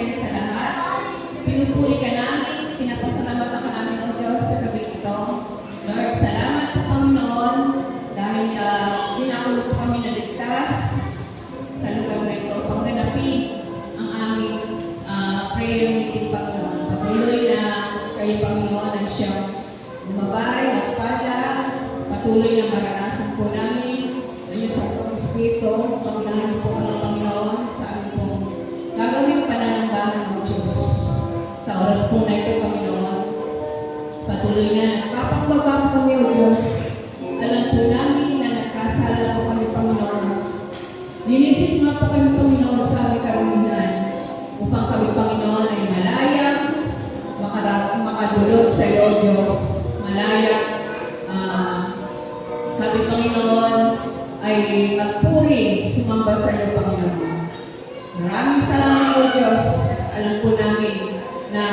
kayo sa lahat. Pinupuri ka namin, pinapasalamatan ka namin, O Diyos, sa gabi ito. Lord, salamat po, Panginoon, dahil dinako po kami naligtas sa lugar na ito. Pangganapin ang aming prayer meeting, Panginoon. Patuloy na kayo, Panginoon, ang siyang gumabay at pala. Patuloy na maranasan po namin ang iyong Santong Espiritu. Pangulahan niyo po kami, Panginoon, sa aming pong gagawin pananambahan mo, Diyos. Sa oras po na ito, Panginoon, patuloy na nagpapangbaba po kami, O Diyos. Alam po namin na nagkasala po kami, Panginoon. Linisip nga po kami, Panginoon, sa aming karumihan upang kami, Panginoon, ay malaya, makadulog sa iyo, Diyos. Malaya, kami, Panginoon, ay magpuri, sumamba sa iyo, Panginoon. Maraming salamat, O Diyos. Alam po namin na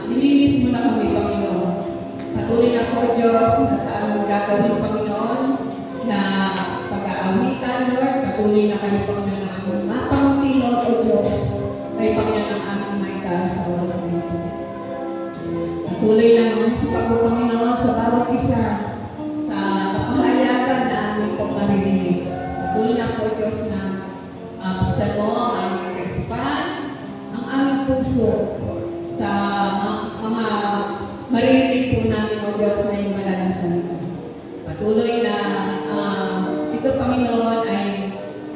nilinis mo na kami, Panginoon. Patuloy na po, Diyos, na sa aming gagawin, Panginoon, na pag-aawitan, Lord. Patuloy na kayo, Panginoon, ng aming mapangutilog, O Diyos. Kayo, Panginoon, ang aming maitaas sa oras na ito. Patuloy na naman sa Panginoon sa bawat isa sa kapahayagan na aming pong maririnig. Patuloy na po, Diyos, na buksan mo ang aming kaisipan, ang aming puso sa mga maririnig po namin, O Diyos, na yung malalang salita. Patuloy na ito, Panginoon, ay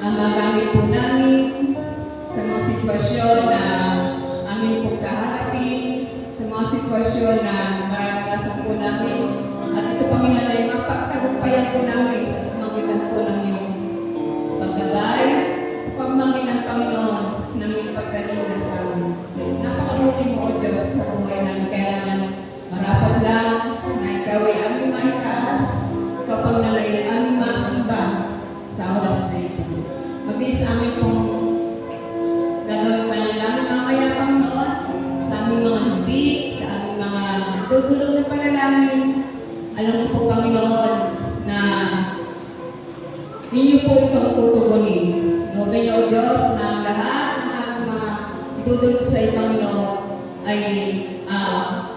magamit po namin sa mga sitwasyon na amin pong kaharapin, sa mga sitwasyon na maranasan po namin. At ito, Panginoon, ay mapagtagumpayan po namin sa pamagitan po ng iyong paggabay, sa pamagitan, Panginoon, ng iyong pagkanina sa amin. Napakabuti mo, O Diyos, sa buhay namin. Kaya naman, marapat lang na ikaw ay aming maitaas, ikaw pang nalayan aming masamba sa oras na ito. Maging sa amin pong gagawin pa lang namin mamaya, Panginoon, sa aming mga hibig, sa aming mga dudulog na panalangin. Alam mo po, Panginoon, na ninyo po itong tutugunin. Gawin niyo, O Diyos, na ang lahat ng aming mga idudulog sa iyo, Panginoon, ay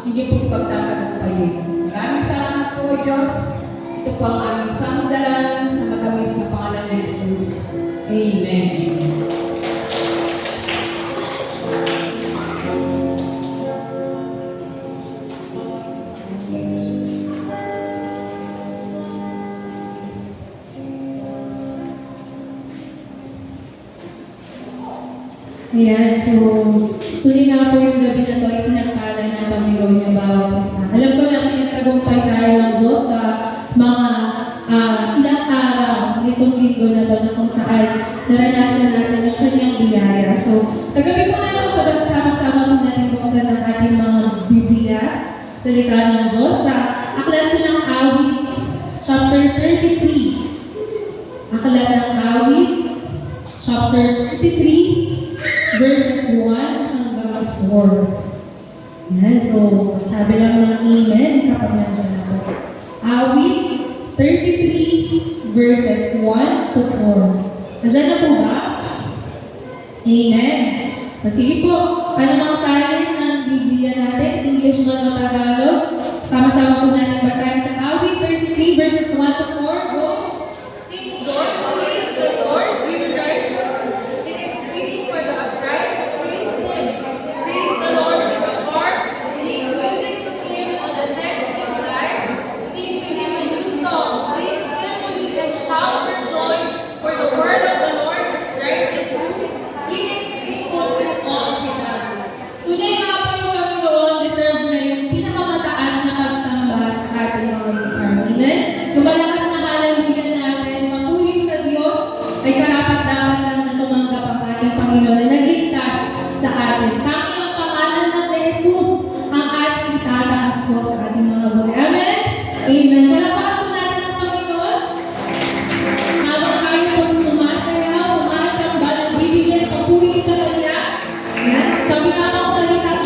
hindi po pagtatagumpayin. Maraming salamat po, O Diyos. Ito po ang aming samudalangin sa matamis na pangalan ni Jesus. Amen. Ayan, so tuloy nga po yung gabi na ito ay pinagpala ng Panginoon niya bawat isa. Alam ko na pinagtagumpay tayo ng Diyos sa mga ilang araw nitong linggo na ito na kung saan naranasan natin yung kanyang biyaya. So sa gabi po na ito, sama-sama po natin buksan ang ating mga Biblia, salita ng Diyos, sa aklat po ng Awit, chapter 33. Aklat ng Awit, chapter 33, verses 1 hanggang 4. Yan, so sabi lang ng amen kapag nandiyan ako. Awit 33 verses 1 to 4. Nandiyan na po ba? Amen. So sige po, ano mang salin ng Biblia natin, English man o Tagalog, sama-sama po natin basahin sa Awit 33 verses 1 to 4. Go! Sing joyfully to the Lord, give righteous. It is fitting for the upright. Praise Him. Praise the Lord with the harp. Make music to Him on the next in life. Sing to Him a new song. Praise skillfully and shout for joy, for the word of the Lord is right and true. He is faithful in all He does. Today nga po yung Panginoon, deserve na yung pinakamataas na pagsamba sa ating mga lugar. Amen? Yung malakas na hallelujah natin, papuri sa Diyos, ay karapat-dapat lang na tumanggap ang ating Panginoon na nagligtas sa atin. Tanging ang pangalan ng Jesus ang ating itataas po sa ating mga buhay. Amen? Amen. Palakpakan po natin ang Panginoon. Habang tayo po sumasayaw, sumasamba, nagbibigay papuri sa Kanya. Yan. Sa pinakang salitang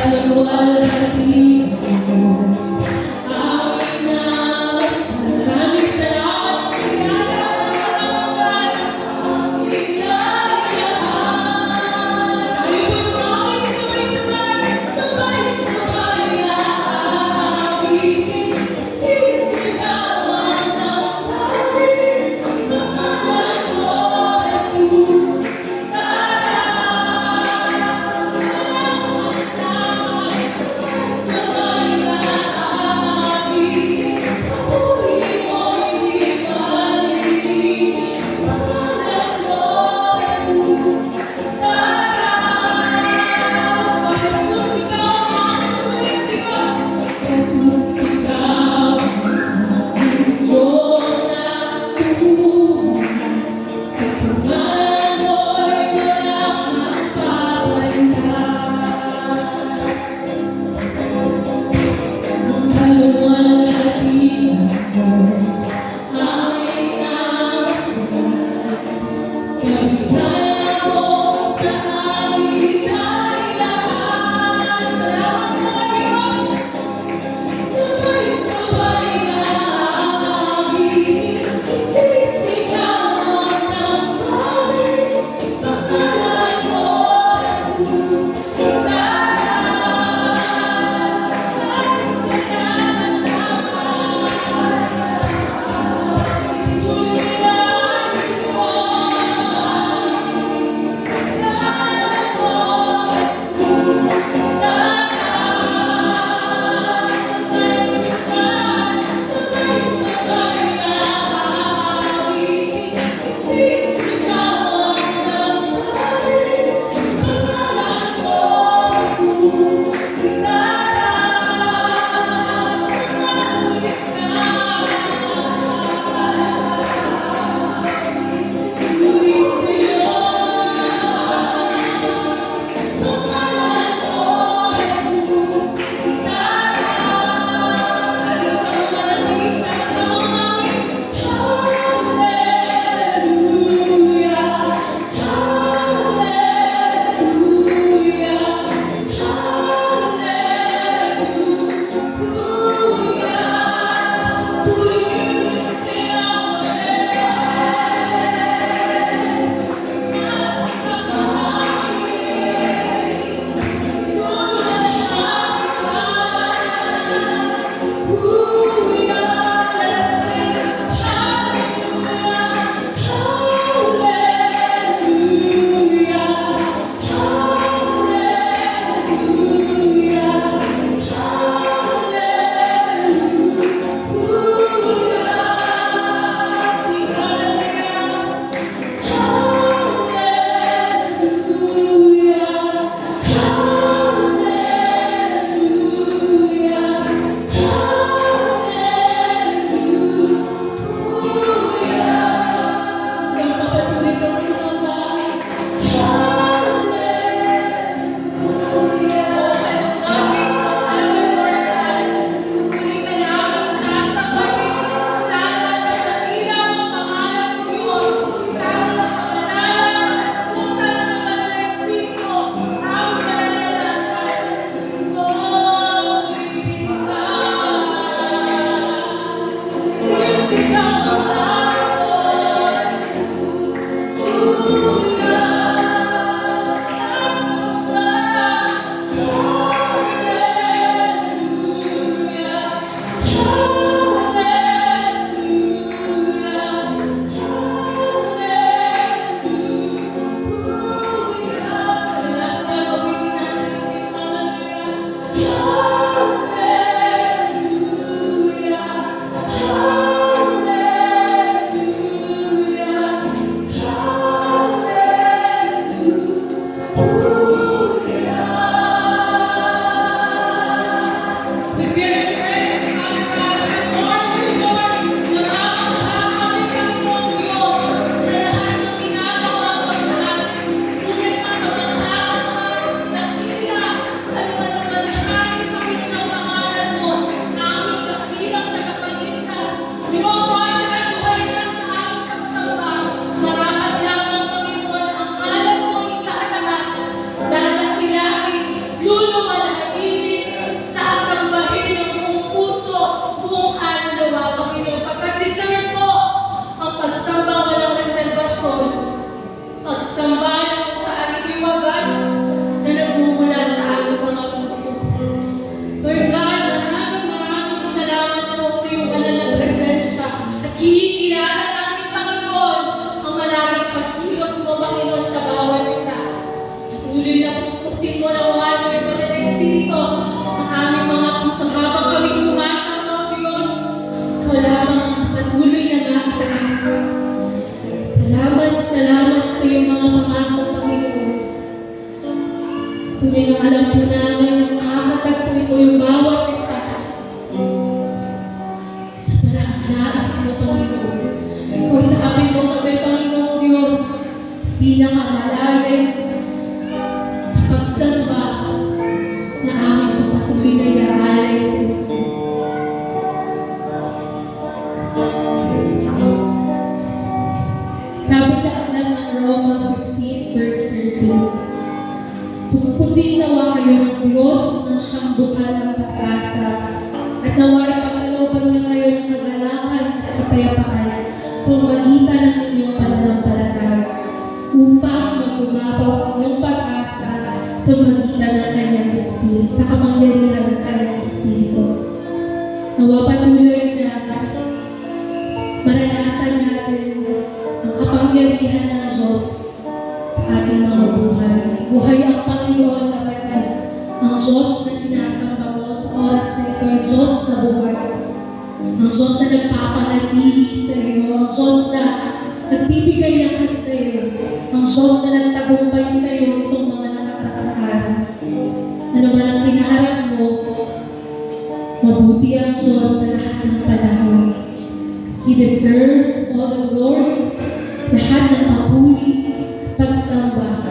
kaluwalhati mo. Ako'y namastan. Maraming salamat sa biyaya ng mga inalahan. Tayo po'y bakit sabay-sabay na awitin. Sisigawan ng tawid, pangalan mo, Jesus. Sabay na awitin. Papuri mo'y di maliligin. Pangalan mo, Jesus. Jesus, ikaw ang aking Diyos. Jesus, ikaw ang Diyos na tunay. Sa pangalan mo'y walang magpapalitan. Ang kaluwalhatian mo'y aming namasdan. Sa biyaya mo sa aming kailangan. Salamat po, Diyos! Sabay-sabay na awitin, sisigawan ng tawid, pangalan mo, Jesus. Taas ang kailangan naman. Tuloy-tuloy sigawan. Pangalan mo, Jesus. Sabay-sabay na awitin, sisigawan ng tawid, pangalan mo, Jesus. Itaas ang awit na luis sa'yo. Pangalan mo, alam po namin na makakatagpuin mo yung bawat isa sa parang nais mo, Panginoon. Kung sa amin mo kami, Panginoon Diyos, sa pinakamalalim na pagsamba na aming patuloy na iaalay sa iyo. Sabi sa aklat ng Roma 15 verse 13, puspusin nawa kayo ng Diyos ng siyang bukal ng pag-asa at nawa ipagkalooban niya kayo ng kagalakan at kapayapaan sa magitan ng inyong pananampalataya upang magbumapaw ang inyong pag-asa sa magitan ng kanyang Espiritu, sa kapangyarihan ng kanyang Espiritu. Nawa patuloy na maranasan natin ang kapangyarihan ng Diyos sa ating mga buhay. Buhay ang Panginoon, kapatid. Ang Diyos na sinasamba mo sa oras na ito ay Diyos na buhay. Ang Diyos na nagpapanatili sa iyo. Ang Diyos na nagbibigay lakas sa iyo. Ang Diyos na nagtagumpay sa iyo itong mga nakakaraang. Ano man ang kinaharap mo, mabuti ang Diyos sa lahat ng panahon. He deserves all the glory, lahat ng papuri, pagsamba,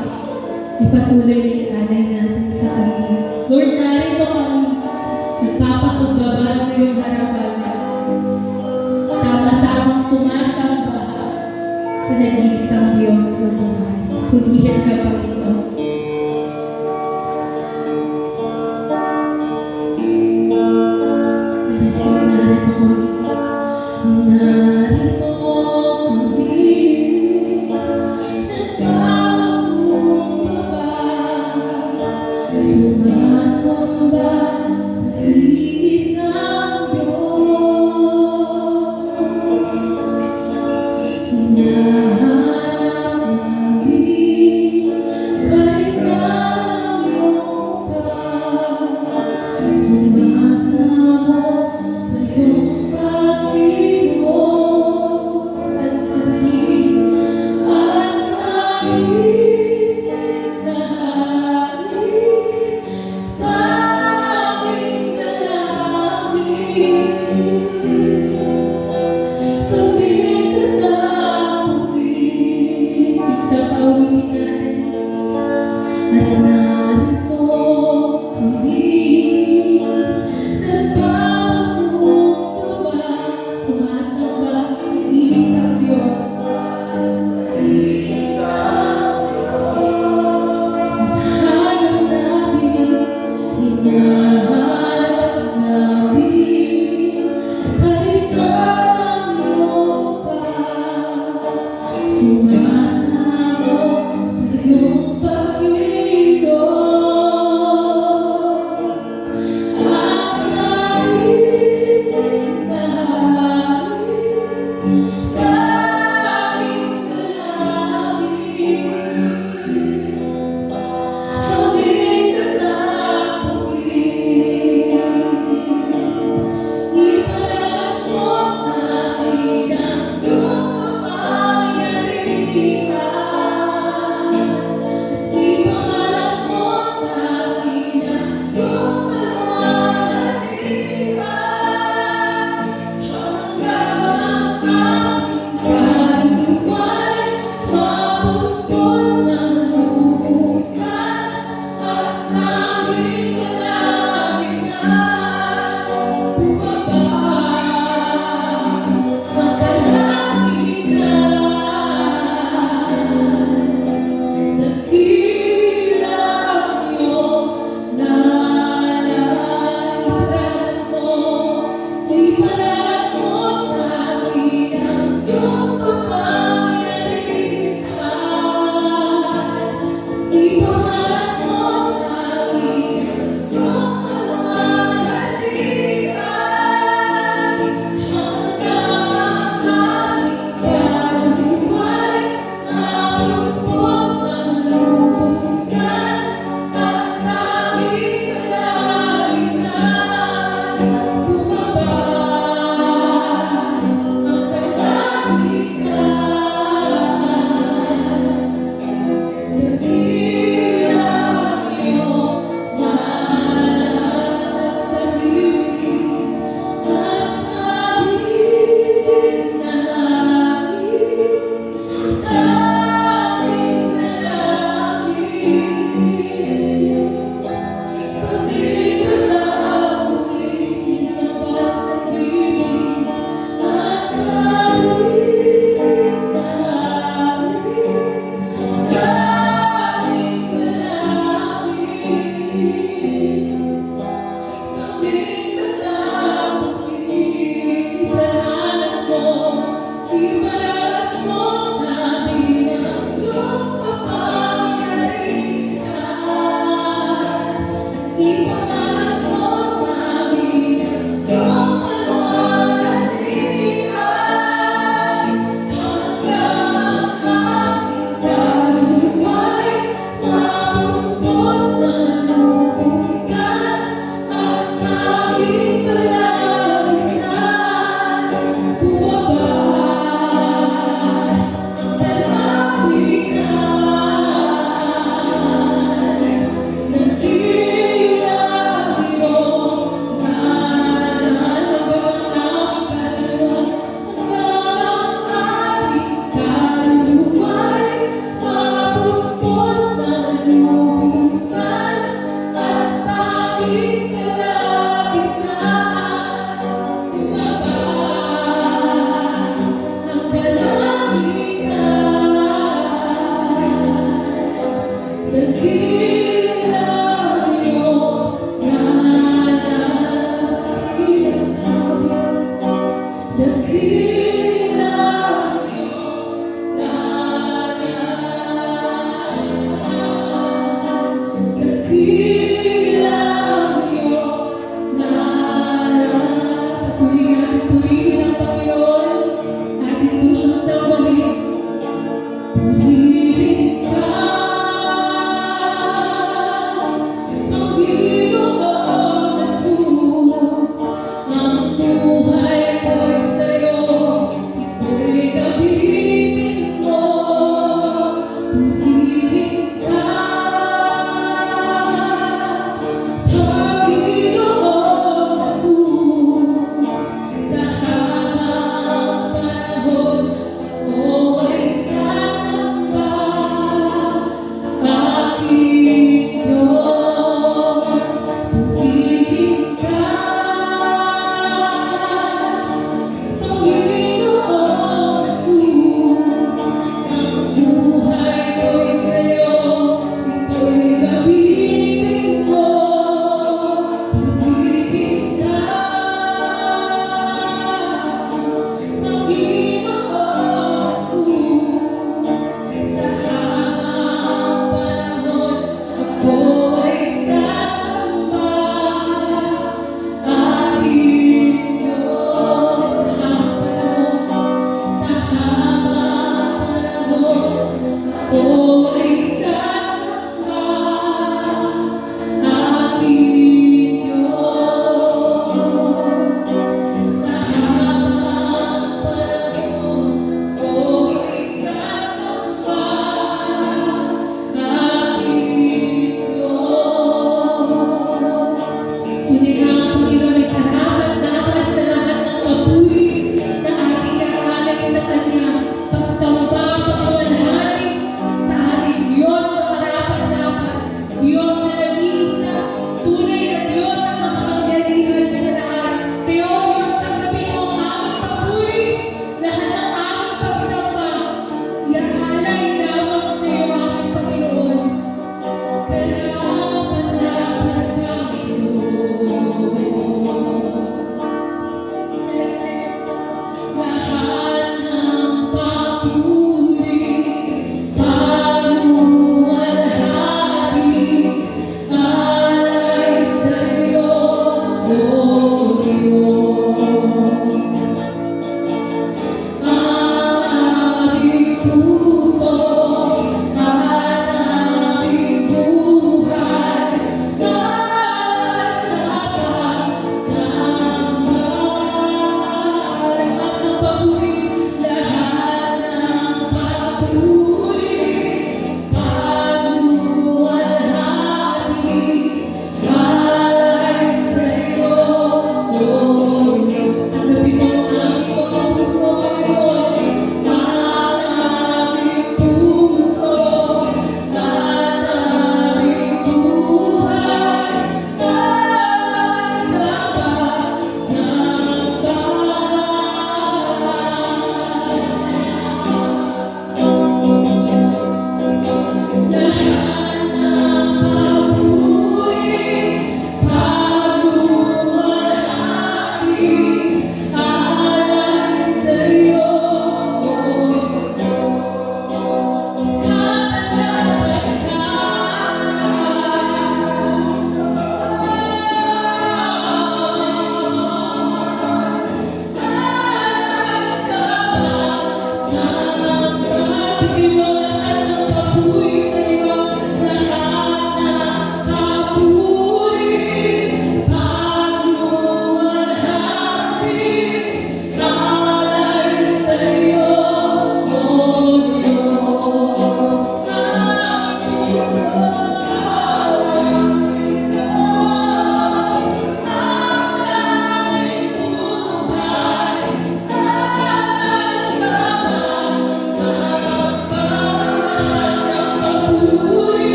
ipatuloy na ialay natin sa Kanya. Lord, narito kami, nagpapakumbaba sa iyong harapan, sama-samang sumasamba sa nag-iisang Diyos ng buhay. Purihin ka, Panginoon. Narito kami. Narito kami, nagpapakumbaba, sumasamba sa iisang Diyos. Hinahanap namin kahit na ang iyong mukha, sumasamo sa iyong pag-ibig at sa himig at sa himig na halik, tanging dalangin. Kami katapuin, sa pauwitin natin, at narito kami, nagpapakumbaba, sumasamba sa isang Diyos. Hinahanap namin, hinahanap namin, kahit na ang iyong mukha, sumasamo sa iyong pagkilos at sa himig na halik, tanging dalangin. Kami katapuin, Tunay nga ang Panginoon ay karapat-dapat sa lahat ng papuri na ating iaalay sa Kanya. Pagsamba, pagkamalhati sa ating Diyos na karapat-dapat. Diyos na nag-iisa, tunay na Diyos ang makapangyarihan sa lahat. Kaya o Diyos, tanggapin mo ang aming papuri, lahat ng aming pagsamba. Iaalay lamang sa iyo, aming Panginoon. Karapat-dapat ka, Panginoon.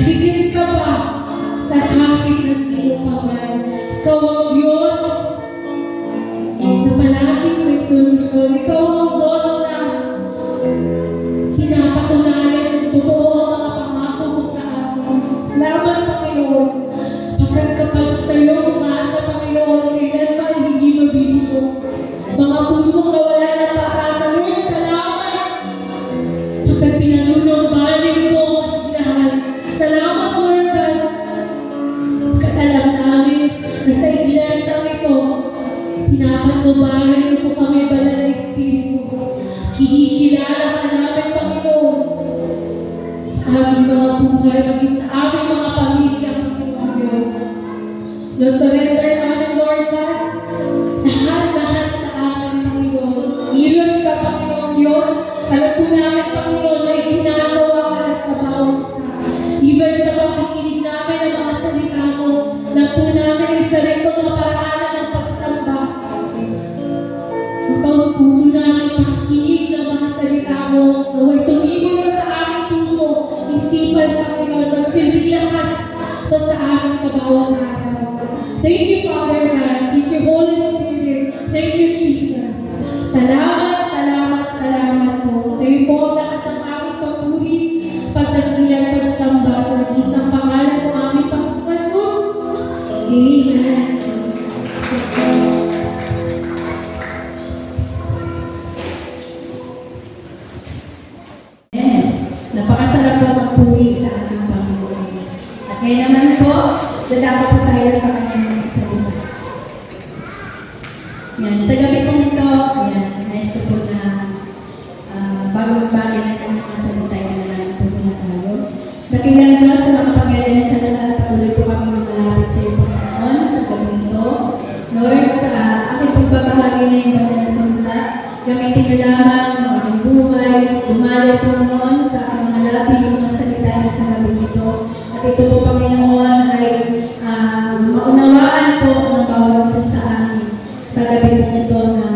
Higit ka pa sa kahit na sino pa man. Ikaw ang Diyos na palaging may solusyon. Ikaw ang Diyos na pinapatunayan ng totoo ang mga pangako mo sa amin. Salamat, Panginoon. Pagkat kapag sa iyo umasa, Panginoon, kailanman hindi mabibigo. Mga pusong nawala ng pag-asa, Lord, salamat. Pagkat pinanunumbalik mo ang kasiglahan. Salamat, Lord God. Pagkat alam namin na sa iglesyang ito, pinapanubayan niyo po kami, Banal na Espiritu. Kinikilala ka namin, Panginoon, sa aming mga buhay, maging sa aming mga pamilya, Panginoon Diyos. Surrender namin, Lord God, lahat-lahat sa amin, Panginoon. Milos ka, Panginoon Diyos. Alam po namin, Panginoon, na iginagawa ka na sa bawat isa. Even sa pagkikinig namin ng mga salita mo, alam po namin ang isa rin mga paraanan ng pagsamba. Ang taos-puso namin pakikinig ng mga salita mo, naway tumibol ka sa aming puso, isipan, Panginoon, magsilbing lakas ito sa amin sa bawat araw. Thank you, Father God. Thank you, Holy Spirit. Thank you, Jesus. Salamat, salamat, salamat po. Sa iyo po ang lahat ng aming papuri, pagdakilan, pagsamba sa isang pangalan ng aming Panginoon Jesus. Amen. Napakasarap po magpuri sa ating Panginoon. At ngayon naman po, dadako po tayo sa kanyang mga salita. Yan, sa gabi po nito, yan, nais ko po na bagong bagay na kanyang mga salita, yan na po muna tayo. Dakilang Diyos sa makapangyarihan sa lahat, patuloy po kami malapit sa iyo, Panginoon, sa gabi nito. Lord, sa aking pagbabahagi na yung banal na salita, gamitin niyo lamang ang aking buhay, dumalay po noon sa mga labi yung mga salita niyo sa gabi nito. At ito po, Panginoon, ay maunawaan po ng bawat isa sa amin sa gabi po nito na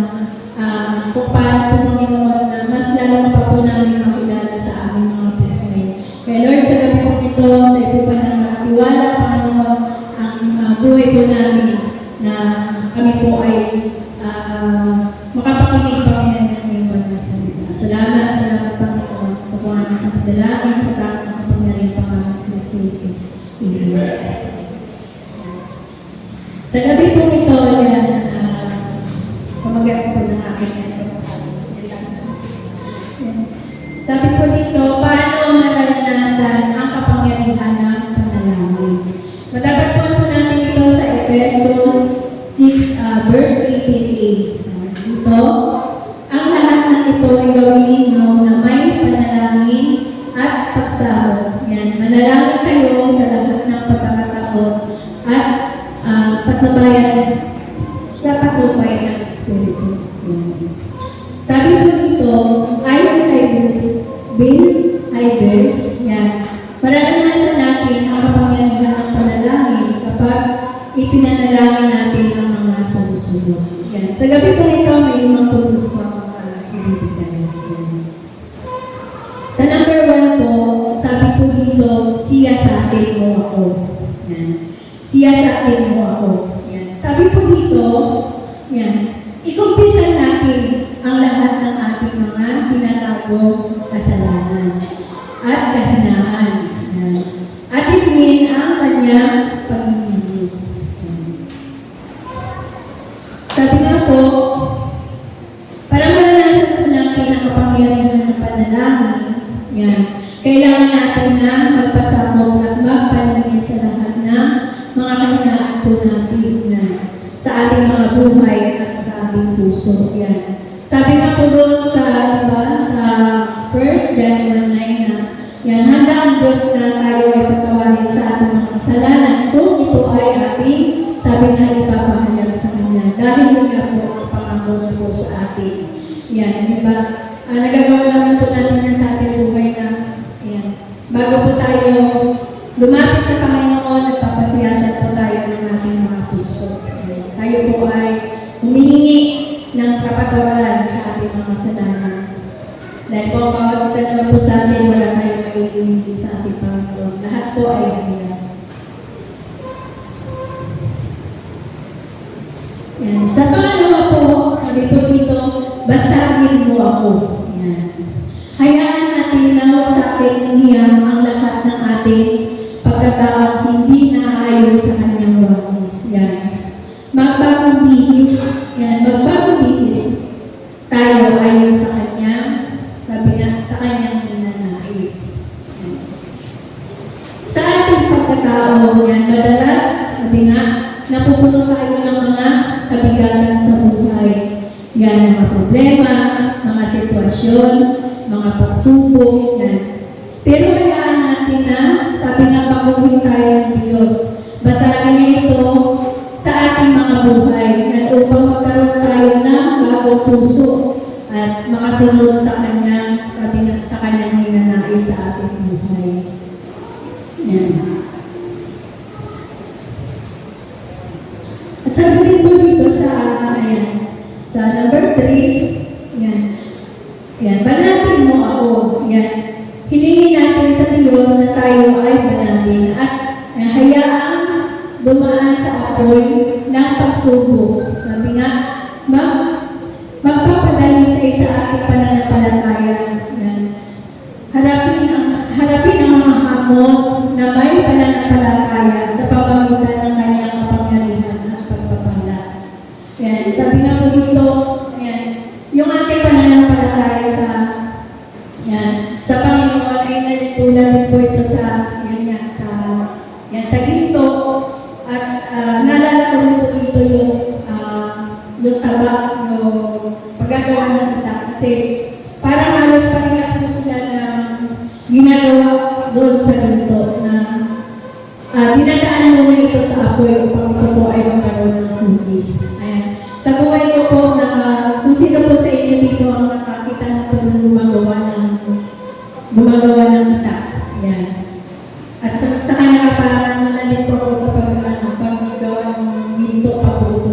kung paano po, Panginoon, na mas lalo pa po namin makilala sa aming mga buhay. Kaya Lord, sa gabi po nito, sa ito pa ng nakatiwala, Panginoon, ang buhay po namin na kami po ay makapakinig, Panginoon, ng iyong banal salita. Salamat, Panginoon. Ito po ang isang padalangin sa takot ng kapangyarihan pangalan ng Kristo Jesus. Amen. Sa gabi po ito, yan, pamagat po ng aking sabi po dito, paano nararanasan ang kapangyarihan ng panalangin? Matatagpuan po natin ito sa Efeso 6, verse 18a. Sabi dito, ang lahat ng ito ay gawin ninyo na may panalangin at pagsahod. Yan, manalangin kayo sa lahat ng pagkakataon at patnubayan sa patnubay ng Espiritu. Yan. Sabi po dito, ayon kay Bill Hybels, yan, mararanasan natin ang kapangyarihan ng panalangin kapag ipinanalangin natin ang mga sumusunod. Yan. Sa gabi po ito, may 5 puntos po ang ibibigay. Sa number 1 po, sabi po dito, siya sa atin mo ako. Yan. Siya sa atin mo ako. Yan. Sabi po dito, yan, ikumpisan natin ang lahat ng ating mga tinatagong kasalanan at kahinaan. Yan. At itingin ang kanyang paglilinis. Sabi nga po, para maranasan po natin ang kapangyarihan ng panalangin, yan, kailangan natin na magpasabog at magpalinis sa lahat ng mga kahinaan po natin na sa ating mga buhay at sa ating puso. Yan. Sabi nga po doon sa, diba, sa 1 John 1:9 na, yan, handa ang Diyos na tayo ay patawarin sa ating mga kasalanan kung ito ay ating, sabi nga, ipapahayag sa Kanya. Dahil yun nga po ang pangako na po sa atin. Yan, di ba? Nagagawa naman po natin yan sa ating buhay na, yan, bago po tayo lumapit sa Panginoon at papasiyasat po tayo ng ating mga puso. Yan. Tayo po ay humihingi ng kapatawaran sa ating mga kasalanan. Dahil po, bawat isa naman po sa atin, wala tayong maililingin sa ating Panginoon. Lahat po ay Yan. Sa pangalawa po, sabi po dito, basagin mo ako. Yan. Hayaan natin na wasakin niya ang lahat ng ating pagkataong hindi naaayon sa kanyang walis. Yan. Magbagong bihis. Yan. Magbagong bihis. Tayo ayon sa kanya. Sabi niya, sa kanyang ninanais. Yan. Sa ating pagkatao, yan, madalas, sabi nga, napupuno tayo ng mga kabigatan sa buhay. Yan, mga problema, mga sitwasyon, mga pagsubok, yan. Pero hayaan natin na, sabi nga, baguhin tayo ng Diyos. Basagin niya ito sa ating mga buhay at upang magkaroon tayo ng bagong puso at makasunod sa Kanya, sabi nga, sa Kanyang ninanais sa ating buhay. Yan. At sabi din po dito sa, ayan, sa number 3, yan. Yan, banatin mo ako. Yan. Hilingin natin sa Diyos na tayo ay banatin at hayaang dumaan sa apoy ng pagsubok. Sabi nga, magpapadali sa ating pananampalataya. Yan. Harapin ang mga hamon na may pananampalataya sa pamamagitan ng kanyang kapangyarihan at pagpapala. Yan. Sabi nga po dito, yan, yung ating pananampalataya sa Panginoon ay nalitulad din po ito sa ginto at naalala ko rin po dito yung taba, yung paggagawa ng ita kasi parang halos parehas po sila na ginagawa doon sa ginto na dinadaan muna ito sa apoy upang ito po ay magkaroon ng hugis. Ayan. Sa buhay ko po, kung sino po sa inyo dito ang nakakita na po ng gumagawa ng ita. Ayan. At saka nakaparang manalit po ako sa paggawa ng ginto pa po,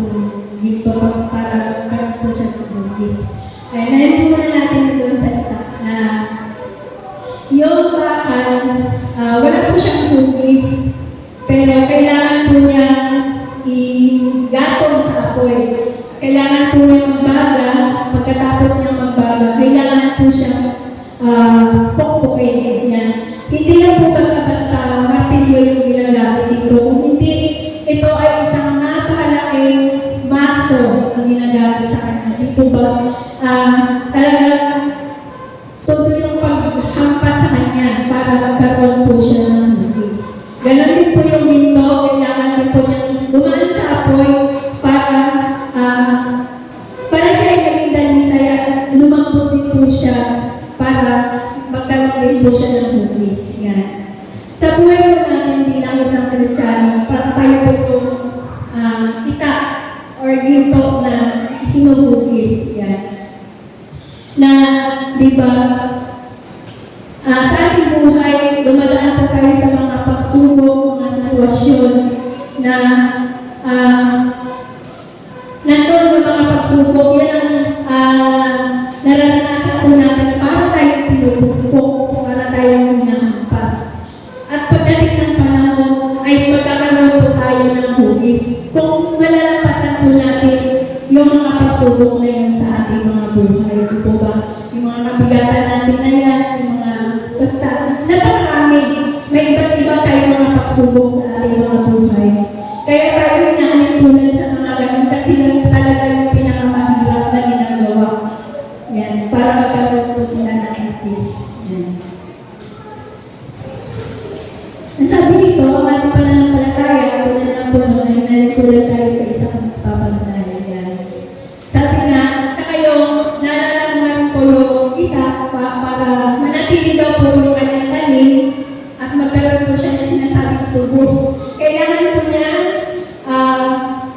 para magkaroon po siya ng hugis. Ayan. Nalito muna natin doon sa ita na yung bakal, wala po siyang hugis, pero kailangan po niya igatong sa apoy. Kailangan po niya magbaga, pagkatapos niya magbaga, kailangan po siya pukpukin. Yan. Hindi lang po basta-basta martilyo yung ginagamit dito. Kung hindi, ito ay isang napakalaking maso ang ginagamit sa kanya. Hindi po ba talagang todo yung paghampas sa kanya para magkaroon po siya ng hugis. Ganon din po yung ginto, kailangan din po niyang dumaan sa apoy para siya ay maging dalisay at lumambot din po siya para magkaroon din po siya ng hugis. Yan. Sa buhay po natin bilang isang Kristiyano, para tayo po yung ita or ginto na hinuhugis. Yan. Na, di ba, sa ating buhay, dumadaan po tayo sa mga pagsubok, mga sitwasyon na nandun yung mga pagsubok, yan ang nararanasan po natin na para tayong pinupukpok, para tayong hinahampas. At pagdating ng panahon, ay magkakaroon po tayo ng hugis. Kung malalampasan po natin yung mga pagsubok na yan sa ating mga buhay, po ba? Yung mga kabigatan natin na yan, yung mga basta, napakarami. May iba't ibang tayo mga pagsubok sa ating mga buhay. Kaya tayo hinahalintulad sa mga ganun kasi lang talaga yung pinakamahirap na ginagawa. Yan, para magkaroon po sila ng hugis. Yan. Ang sabi dito, ang ating pananampalataya, tulad ng puno na hinalintulad tayo sa isang papantayan. Yan. Sabi nga, tsaka yung nalalaman po yung kita para manatili daw po yung kanyang talim at magkaroon po siya na sinasabing subo. Kailangan po niya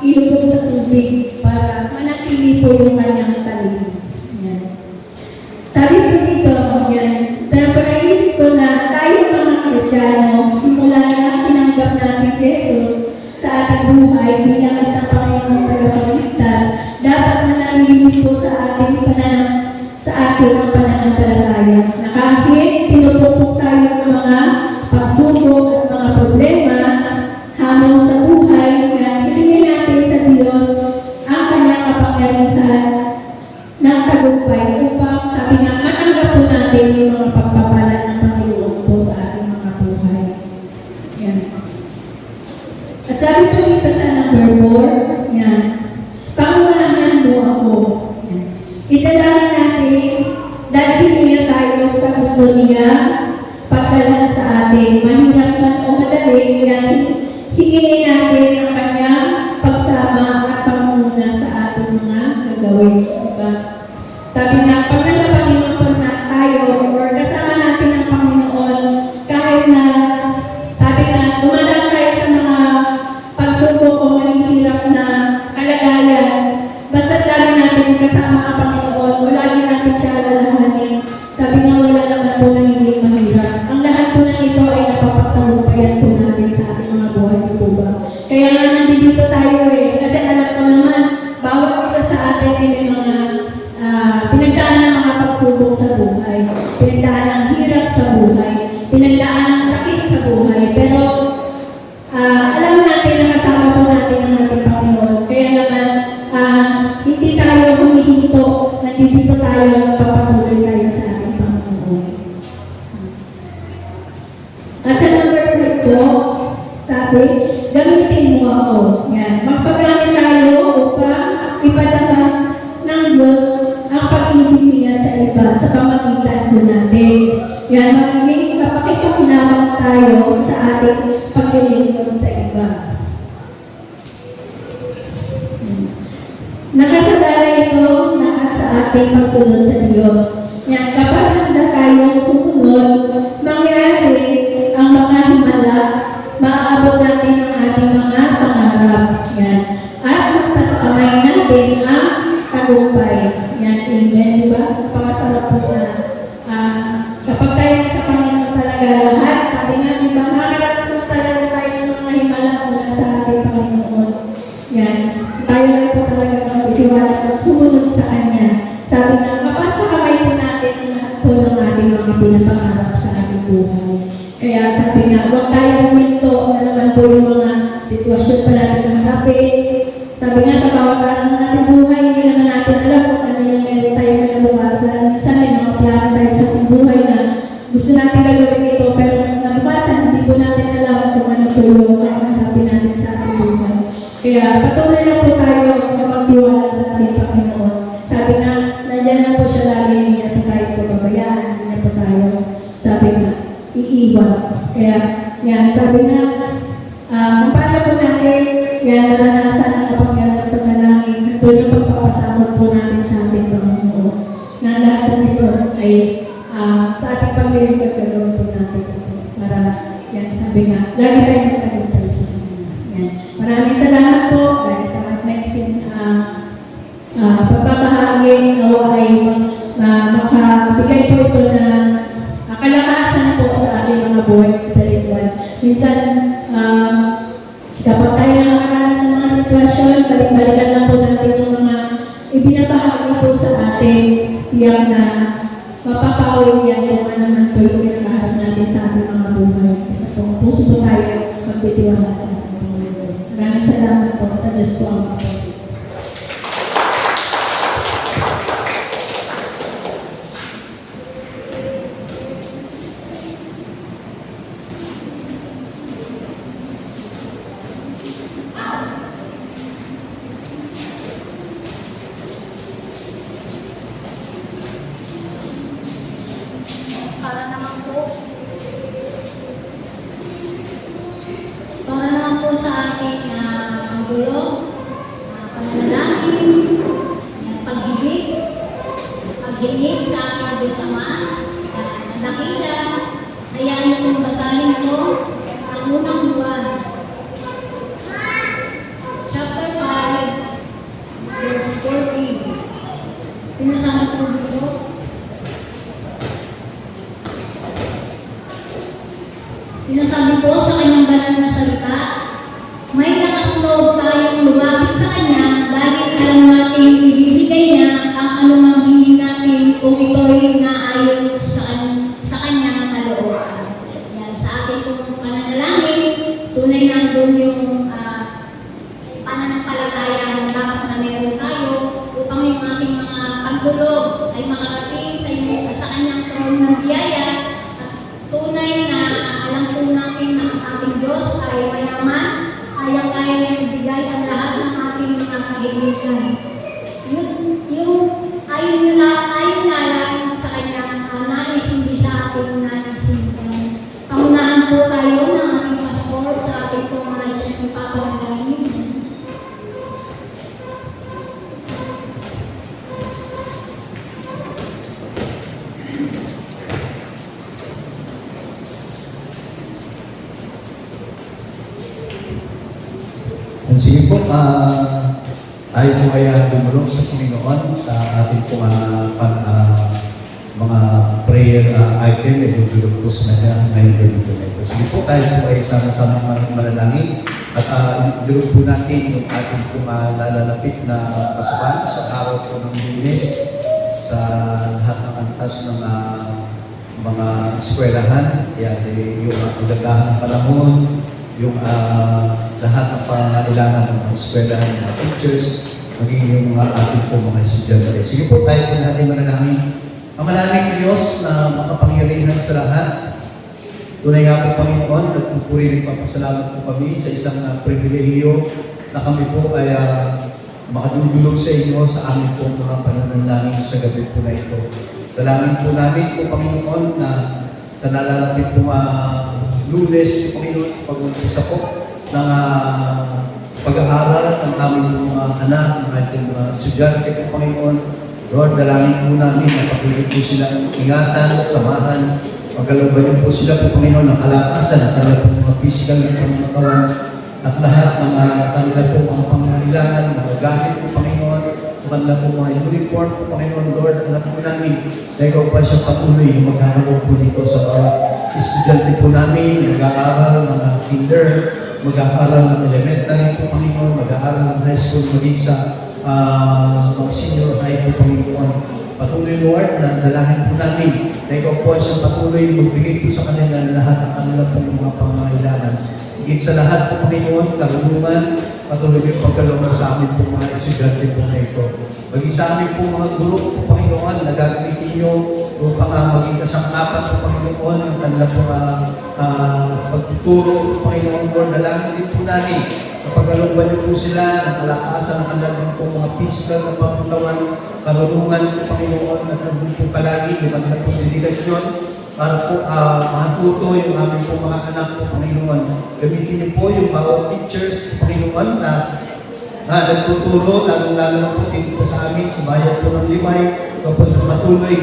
ilubog sa tubig para manatili po yung kanyang talim. Yan. Sabi po dito, yan, naisip ko na tayo mga Kristiyano, simula na tinanggap natin si Jesus sa ating buhay bilang isang Panginoong tagapagligtas, dapat manatili po sa ating pananampalataya na kahit pinupupok tayo ng mga pagsubok at mga problema, hamon sa buhay, at hilingin natin sa Diyos ang kanyang Sabi po dito sa number 4, yan. Pangunahan mo ako. Yan. Italangin natin dahil niya tayo sa gusto niya pagdala sa atin. Mahirap man o madali, yan. Hingin natin ang kanyang pagsama at panguna sa ating mga gagawin. Diba? Sabi nga, pag nasa Panginoon po na tayo or kasama natin ang Panginoon, kahit na sabi nga, dumadaan tayo sa mga pagsubok o mahihirap na kalagayan, basta lagi natin kasama ang Panginoon, lagi natin siya alalahanin. Sabi nga, wala naman po nagiging mahirap. Ang lahat po ng ito ay napapagtagumpayan po natin sa ating mga buhay po ba. Kaya nga nandito tayo kasi alam ko naman, bawat isa sa atin ay may mga pinagdaan ng mga pagsubok sa buhay, pinagdaan ng hirap sa buhay, pinagdaan ng sakit sa buhay, pero alam natin na kasama po natin ang ating Panginoon. Kaya naman, hindi tayo humihinto, nandito tayo, napapatuloy tayo sa ating Panginoon. At sa number 5 po, sabi, gamitin mo ako. Yan. Magpagamit tayo upang ipadabas ng Diyos ang pag-ibig niya sa iba sa pamagitan po natin. Yan, magiging kapakipakinabang tayo sa ating paglilingkod sa iba. Nakasadala ito lahat sa ating pagsunod sa Diyos. Yan, kapag handa tayong sumunod, mangyayari ang mga himala, maaabot natin ang ating mga pangarap. Yan. At magpasakamay natin ang tagumpay. Yan, amen, di ba? Pangasarap po na kapag tayo sa Panginoon talaga lahat, sabi nga, di ba, makakaranas mo talaga tayo ng mga himala mula sa ating Panginoon. Yan. Tayo lang po talaga magtitiwala at sumunod sa Kanya. Sabi nga, mapasakamay po natin ang lahat po ng ating mga pinapangarap sa ating buhay. Kaya sabi nga, huwag tayo huminto na naman po yung mga sitwasyon pa natin kaharapin. Sabi nga sa bawat araw ng ating buhay, hindi naman natin alam kung ano yung meron tayo kinabukasan. Minsan may mga plano tayo sa ating buhay na gusto natin gagawin ito, pero nabukasan, hindi po natin alam kung ano po yung kakaharapin natin sa ating buhay. Kaya patuloy na po tayo na magtiwala sa ating Panginoon. Sabi nga, nandyan na po siya lagi, hindi na po tayo pababayaan, hindi na po tayo, sabi nga, iiwan. Kaya, yan, sabi nga, kung paano po natin, yan, naranasan ang kapangyarihan ng panalangin, ito yung pagpapasamot po natin sa ating Panginoon. Na lahat po ito ay sa ating paglilingkod gagawin po natin ito. Para, yan, sabi nga, lagi tayong magtagumpay sa Kanya. Yan. Maraming salamat po dahil sa maiksing pagbabahagi nawa ay makabigay po ito ng kalakasan po sa ating mga buhay spiritual. Minsan, kapag tayo nakakaranas ng mga sitwasyon, balik-balikan lang po natin yung mga ibinabahagi po sa atin, tiyak na mapapawin yan kung ano naman po yung kinakaharap natin sa ating mga buhay. Kasi po, puso po tayo magtitiwala sa ating Panginoon. Maraming salamat po sa Diyos po ang mga. Para naman po sa ating pagdulog, pananalangin, pag-ibig sa ating Diyos Ama, ang dakila, hayaan niyo kong basahin ko ang unang buwan. Chapter 5, verse 14. Sinasabi ko dito, sinasabi ko sa kanyang banal na salita, may lakas loob tayong lumapit sa kanya dahil alam natin ibibigay niya ang anumang hindi natin kung ito'y naayon sa kanyang kalooban. Yan, sa ating pong pananalangin, tunay nandun yung pananampalataya na dapat na meron tayo upang yung ating mga pagdulog ay makarating sa kanyang trono ng biyaya at tunay na alam po natin na ang ating Diyos ay mayaman, kayang Sige po, tayo po ay dumulong sa Panginoon sa ating pong mga prayer item na idudulog po sa kanya ngayong gabi po na ito. Sige po, tayo po ay sama-sama manalangin at idulog po natin yung ating pong nalalapit na pasukan sa araw po ng Lunes sa lahat ng antas ng mga eskwelahan. Yan, yung agagahan ng panahon, yung lahat ng pangailangan ng mga eskwelahan, ng mga teachers, maging yung mga ating po mga estudyante. Sige po, tayo po natin manalangin. Ang maraming Diyos na makapangyarihan sa lahat, tunay nga po Panginoon, at pupuri rin papasalamat po kami sa isang pribilehiyo na kami po ay makadudulog sa inyo sa aming po mga pananalangin sa gabi po na ito. Dalangin po namin po Panginoon na sa nalalapit po Lunes po Panginoon, pag-umpisa po ng pag-aaral ng aming mga anak, ng ating mga estudyante po Panginoon. Lord, dalangin po namin na patuloy po silang ingatan, samahan, pagkalooban po sila po Panginoon ng kalakasan at kanilang po mga physical na pangkatawan at lahat ng kanilang po mga pangangailangan, mga gamit po Panginoon, kanilang po mga uniform po Panginoon. Lord, alam po namin na ikaw pa siya patuloy yung maghahanap po dito sa mga estudyante po namin, mag-aaral ng kinder, mag-aaral ng elementary po Panginoon, mag-aaral ng high school, maging sa mga senior high po Panginoon. Patuloy Lord, na dalahin po namin na ikaw po siyang patuloy magbigay po sa kanila lahat ng kanilang po mga pangangailangan. Higit sa lahat po Panginoon, karunungan, patuloy yung pagkalooban sa amin po mga estudyante po na ito. Maging sa amin po mga guro po Panginoon, na gagamitin nyo upang maging kasangkapan po Panginoon ang kanilang po pagtuturo po Panginoon. Lord, dalangin din po namin pagkalooban niyo po sila ng kalakasan ng kanilang po mga physical na pangkatawan, karunungan po Panginoon, at nandun po palagi yung kanilang po dedikasyon para po matuto yung aming po mga anak po Panginoon. Gamitin niyo po yung bawat teachers po Panginoon na nagtuturo, lalo po dito po sa amin, sa bayan po ng Limay, kapag patuloy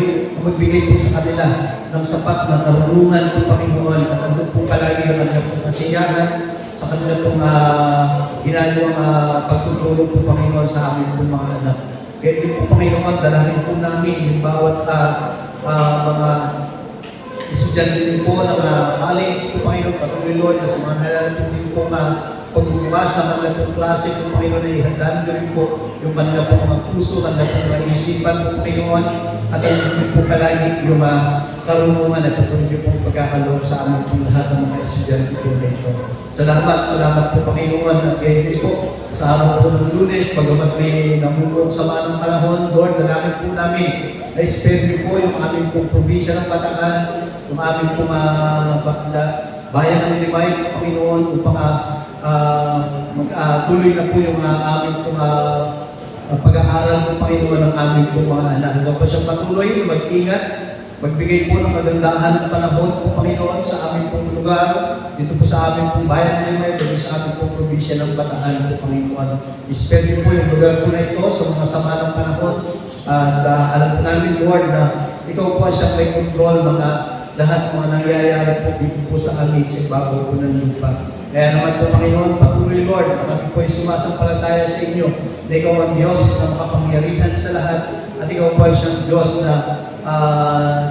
magbigay po sa kanila ng sapat na karunungan po Panginoon, at nandun po palagi yung kanilang po kasiyahan sa kanila pong ginagawang pagtutulong po Panginoon sa amin po mga anak. Kaya din po Panginoon, dalangin po namin yung bawat mga estudyante din po ng college po Panginoon, patuloy Lord, na sa mga nalalapit din po pagbubasa ng kanilang klase po Panginoon, ay handaan nyo rin po yung kanila po mga puso, kanila po mga isipan po Panginoon, at din po palagi yung karunungan at patuloy po pagkakaloob sa amin po lahat ng mga estudyante po na ito. Salamat po Panginoon, at gayon din po sa araw po ng Lunes, pagamat may namulong sama ng panahon, Lord, dalangin po namin na spare niyo po yung aming pong probinsya ng Batangan, yung aming pong bayan ng Limay, Panginoon, upang tuloy na po yung aming pong pag-aaral po Panginoon ng aming pong mga anak. Hanggang pa siyang patuloy, mag-ingat, magbigay po ng magandahan ng panahon po Panginoon sa aming pong lugar, dito po sa aming pong bayan ng Limay, dito sa aming pong probinsya ng Bataan po Panginoon. Spare niyo po yung lugar po na ito sa mga sama ng panahon. At alam po namin Lord na ikaw po siyang may control ng lahat ng mga nangyayari po dito po sa amin sa ibabaw po ng lupa. Kaya naman po Panginoon, patuloy Lord, na kami po ay sumasampalataya sa inyo na ikaw ang Diyos na makapangyarihan sa lahat, at ikaw po ay siyang Diyos na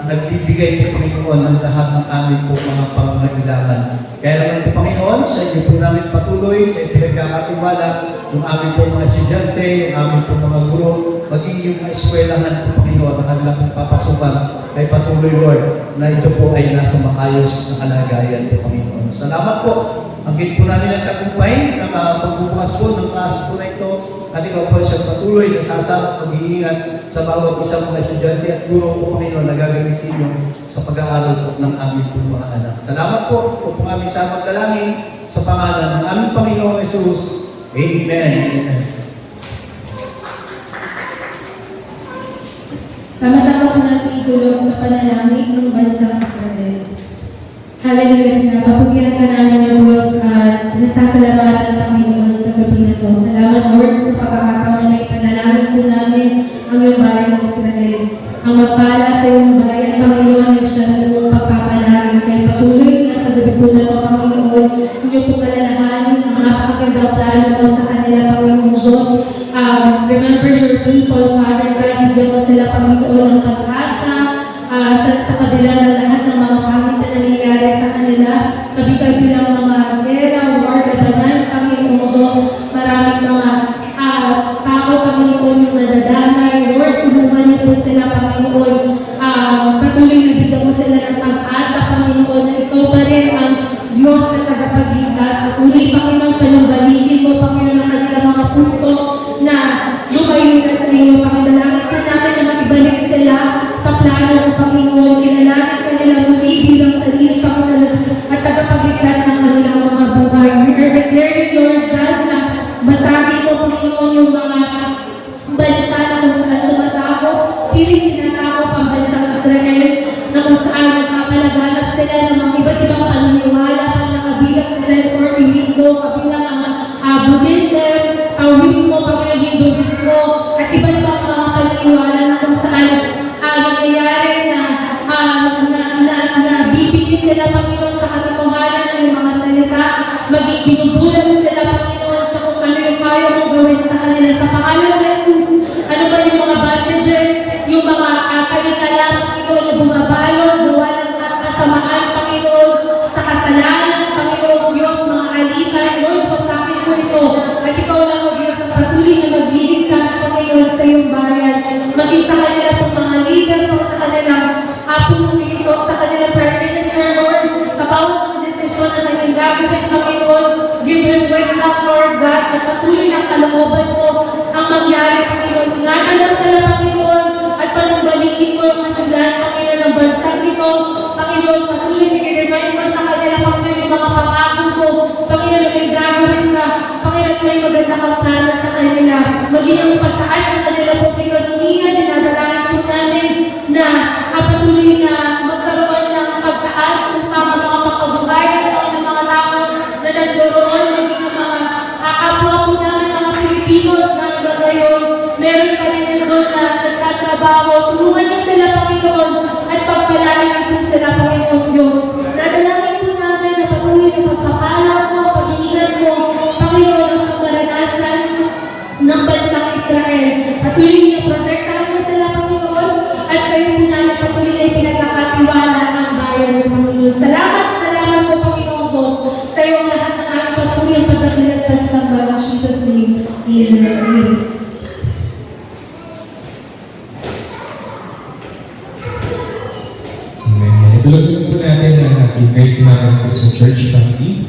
nagbibigay po Panginoon ng lahat ng aming po mga pangangailangan. Kaya naman po Panginoon, sa inyo po namin patuloy na pinagkakatiwala yung aming po mga estudyante, yung aming po mga guro, maging yung eskwelahan po Panginoon na kanilang pong papasukan ay patuloy Lord na ito po ay nasa maayos na kalagayan po Panginoon. Salamat po. Hanggang po namin ang tagumpay ng pagbubukas po ng klase po na ito, at ikaw po siyang patuloy na sasama mag-iingat sa bawat isang mga estudyante at guro po Panginoon na gagamitin nyo sa pag-aaral po ng aming po mga anak. Salamat po po aming samang dalangin sa pangalan ng aming Panginoong Jesus. Amen. Amen. Sama-sama po natin itulog sa panalangin ng bansang Israel. Hallelujah! Napapagyan ka namin ng Diyos at nasasalamatan Panginoon sa gabi na ito. Salamat Lord sa pagkakataon na may panalangin po namin ang iyong bayan ng Israel. Ang magpala sa iyong bayan, Panginoon, ay siya na mong pagpapalangin. Kaya patuloy na sa gabi po na ito, Panginoon, inyong po palalahanin ang napakagandang plano mo sa kanila. people, Father God, bigyan mo sila, Panginoon, ng pag-asa sa kabila ng lahat ng mga pangit na nangyayari sa kanila, kabilang mga gera, war, labanan, Panginoon Diyos, maraming mga tao, Panginoon, yung nadadamay. Lord, tulungan niyo po sila, Panginoon. Patuloy na bigyan mo sila ng pag-asa, Panginoon, na ikaw pa rin ang Diyos na tagapagligtas. At uli, Panginoon, panumbalikin mo, Panginoon, ang kanilang mga puso na lumayo na sa iyo, Panginoon. Dalangin ka namin na makibalik sila sa plano ng Panginoon. Kinalangin ka nila muli bilang sarili, Panginoon, at tagapagligtas ng kanilang mga buhay. We are declaring, Lord God, na basagin mo, Panginoon, yung mga bansa na kung saan sumasako, pilit sinasako ang bansang Israel, na kung saan nagpapalaganap sila ng mga iba't ibang paniniwala, pang nakabilang sa 1040 Hindu, kabilang ang Buddhism, Taoismo, Panginoon, Hinduismo, at iba't ibang mga paniniwala na kung saan nangyayari na bibigay sila, Panginoon, sa katotohanan ng yung mga salita, maging binubulan sila, Panginoon, sa kung ano yung kaya mong gawin sa kanila. Sa pangalan ng Jesus, ano ba yung mga bandages, yung mga kanikala, Panginoon, na bumabalot, gawa ng kasamaan, Panginoon, sa kasalanan, Panginoon Diyos, mga alitan, Lord, pasakit mo ito, at ikaw lang, O Diyos, ang patuloy na magliligtas, Panginoon, sa iyong bayan, maging sa kanila pong mga leader, po sa kanilang punong ministro, sa kanilang prime minister, Lord, sa bawat mga desisyon na kanyang gagawin, Panginoon, give them wisdom, Lord God, at patuloy ng kalooban mo ang mangyari, Panginoon. Ingatan mo sila, Panginoon, at panumbalikin mo yung kasiglahan, Panginoon, ng bansang ito. Panginoon, patuloy na i-remind mo sa kanila, Panginoon, yung mga pangako mo, Panginoon, na may gagawin ka, Panginoon, may maganda kang plano sa kanila. Maging ang pagtaas ng kanila po, ekonomiya, dinadalangin po namin na patuloy na magkaroon ng pagtaas kung mga pagkabuhay ng mga tao na nandoroon, maging ang mga kapwa po namin, mga Filipinos na hanggang ngayon, meron pa rin doon na nagtatrabaho. Tulungan niyo sila, Panginoon, at pagpalain niyo po sila, Panginoon Diyos. Nadalangin po namin na patuloy na pagpapala mo, pag-iingat mo, Panginoon, sa maranasan ng bansang Israel. Patuloy na protektahan mo sila, Panginoon, at sa iyo po namin patuloy na pinagkakatiwala ang bayan ng Panginoon. Salamat po, Panginoon Diyos, sa iyong lahat ng aming papuri ang pagdakilat at pagsamba in Jesus' name. Amen. Idulog po natin ang ating great Mother Christian Church family.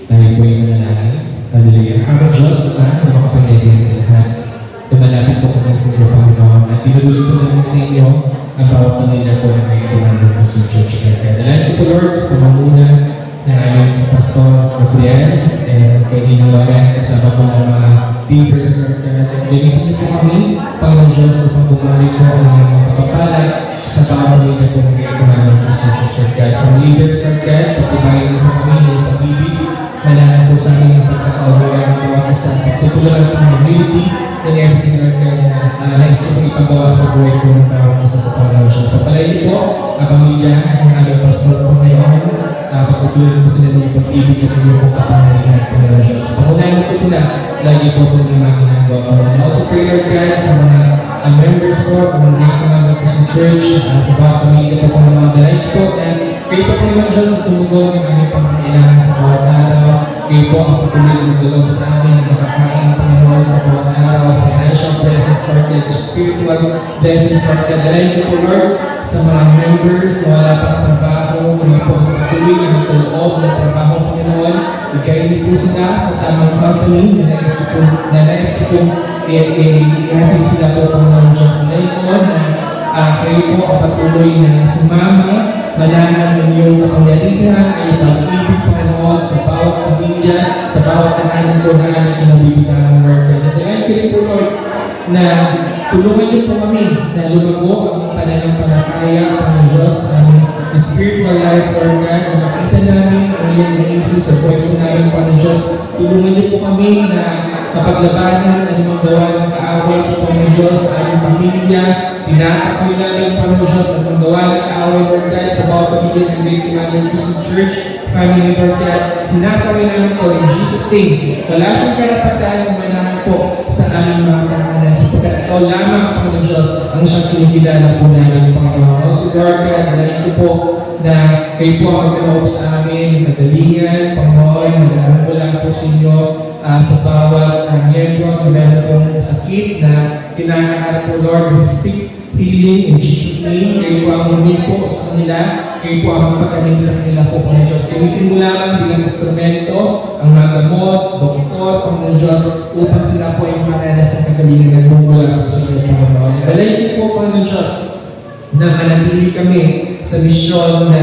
Tayo po yung manalangin. Hallelujah. Ama Diyos, na makapangyarihan sa lahat. Tumalapit po kami sa iyo, Panginoon. At idulog po namin sa inyo ang bawat pamilya po ng great Mother Christian Church. Kaya dalangin po, Lord, sa pamamuna ng aming Pastor Gabriel and kay Nina Loren, kasama po ng mga leaders na gamitin po kami, Panginoon Diyos, upang bumalik po ang mga pagpapala sa bawat pamilya po ng great Mother Christian Church. Kaya from leaders ng God, pagtibayin po kami ng pag-ibig, malaman po sa amin ang pagkakaulayan po at sa pagtutulungan po ng unity and everything Lord God na nais ko pong ipagawa sa buhay ko ng bawat isa po Panginoon Diyos. Pagpalain po ang pamilya ng aming pastor po ngayon sa pagtutulungan po sila ng pag-ibig at inyong pong kapangyarihan po Panginoon Diyos. Pangunahin po sila lagi po sa mga ginagawa po. And also pray Lord God sa mga members po ng National Christian Church sa bawat pamilya po ng mga dalay po na kayo po Panginoon Diyos na tumugon ng aming pangangailangan sa bawat araw. Kayo po ang patuloy na magdulog sa amin na makakain Panginoon sa bawat araw, financial blessings, Lord God, spiritual blessings, Lord God. Dalayan po po Lord sa mga members na wala pang trabaho. Kayo po ang patuloy na magdulog ng trabaho Panginoon. Igay niyo po sila sa tamang company na nais ko po ihatid sila po Panginoon Diyos. Dalayan po na kayo po ang patuloy na sumama, manahan ng iyong kapangyarihan, ay pag-ibig Panginoon sa bawat pamilya, sa bawat tahanan po na aming kinabibigyan ng Lord God. Nadalayan ko rin po Lord na tulungan niyo po kami na lumago ang pananampalataya ng Diyos sa aming spiritual life, Lord God, na makita namin ang iyong naisip sa buhay po namin, Panginoon Diyos. Tulungan niyo po kami na mapaglabanan ang mga gawa ng kaaway po, Panginoon Diyos, sa aming pamilya. Tinatakoy namin, Panginoon Diyos, at ang gawa ng kaaway, Lord God, sa bawat pamilya ng Great Mother Christian Church family, Lord God. Sinasaway namin to in Jesus' name. Wala siyang karapatan na manahan po sa aming mga tahanan sapagkat ikaw lamang, Panginoon Diyos, ang siyang kinikilala po namin, Panginoon. So Lord God, nalain ko po na kayo po ang magkaloob sa amin, ng kagalingan, Panginoon, nagdadamula po sa inyo sa bawat miyembro na meron pong sakit na kinakaharap po, Lord. We speak healing in Jesus' name. Kayo po ang humiko sa kanila. Kayo po ang magpagaling sa kanila po, Panginoon Diyos. Gamitin mo lamang bilang instrumento ang mga gamot, doktor, Panginoon Diyos, upang sila po ay makaranas ng kagalingan na bumula po sa inyo, Panginoon. Dalayin po, Panginoon Diyos, na manatili kami sa misyon na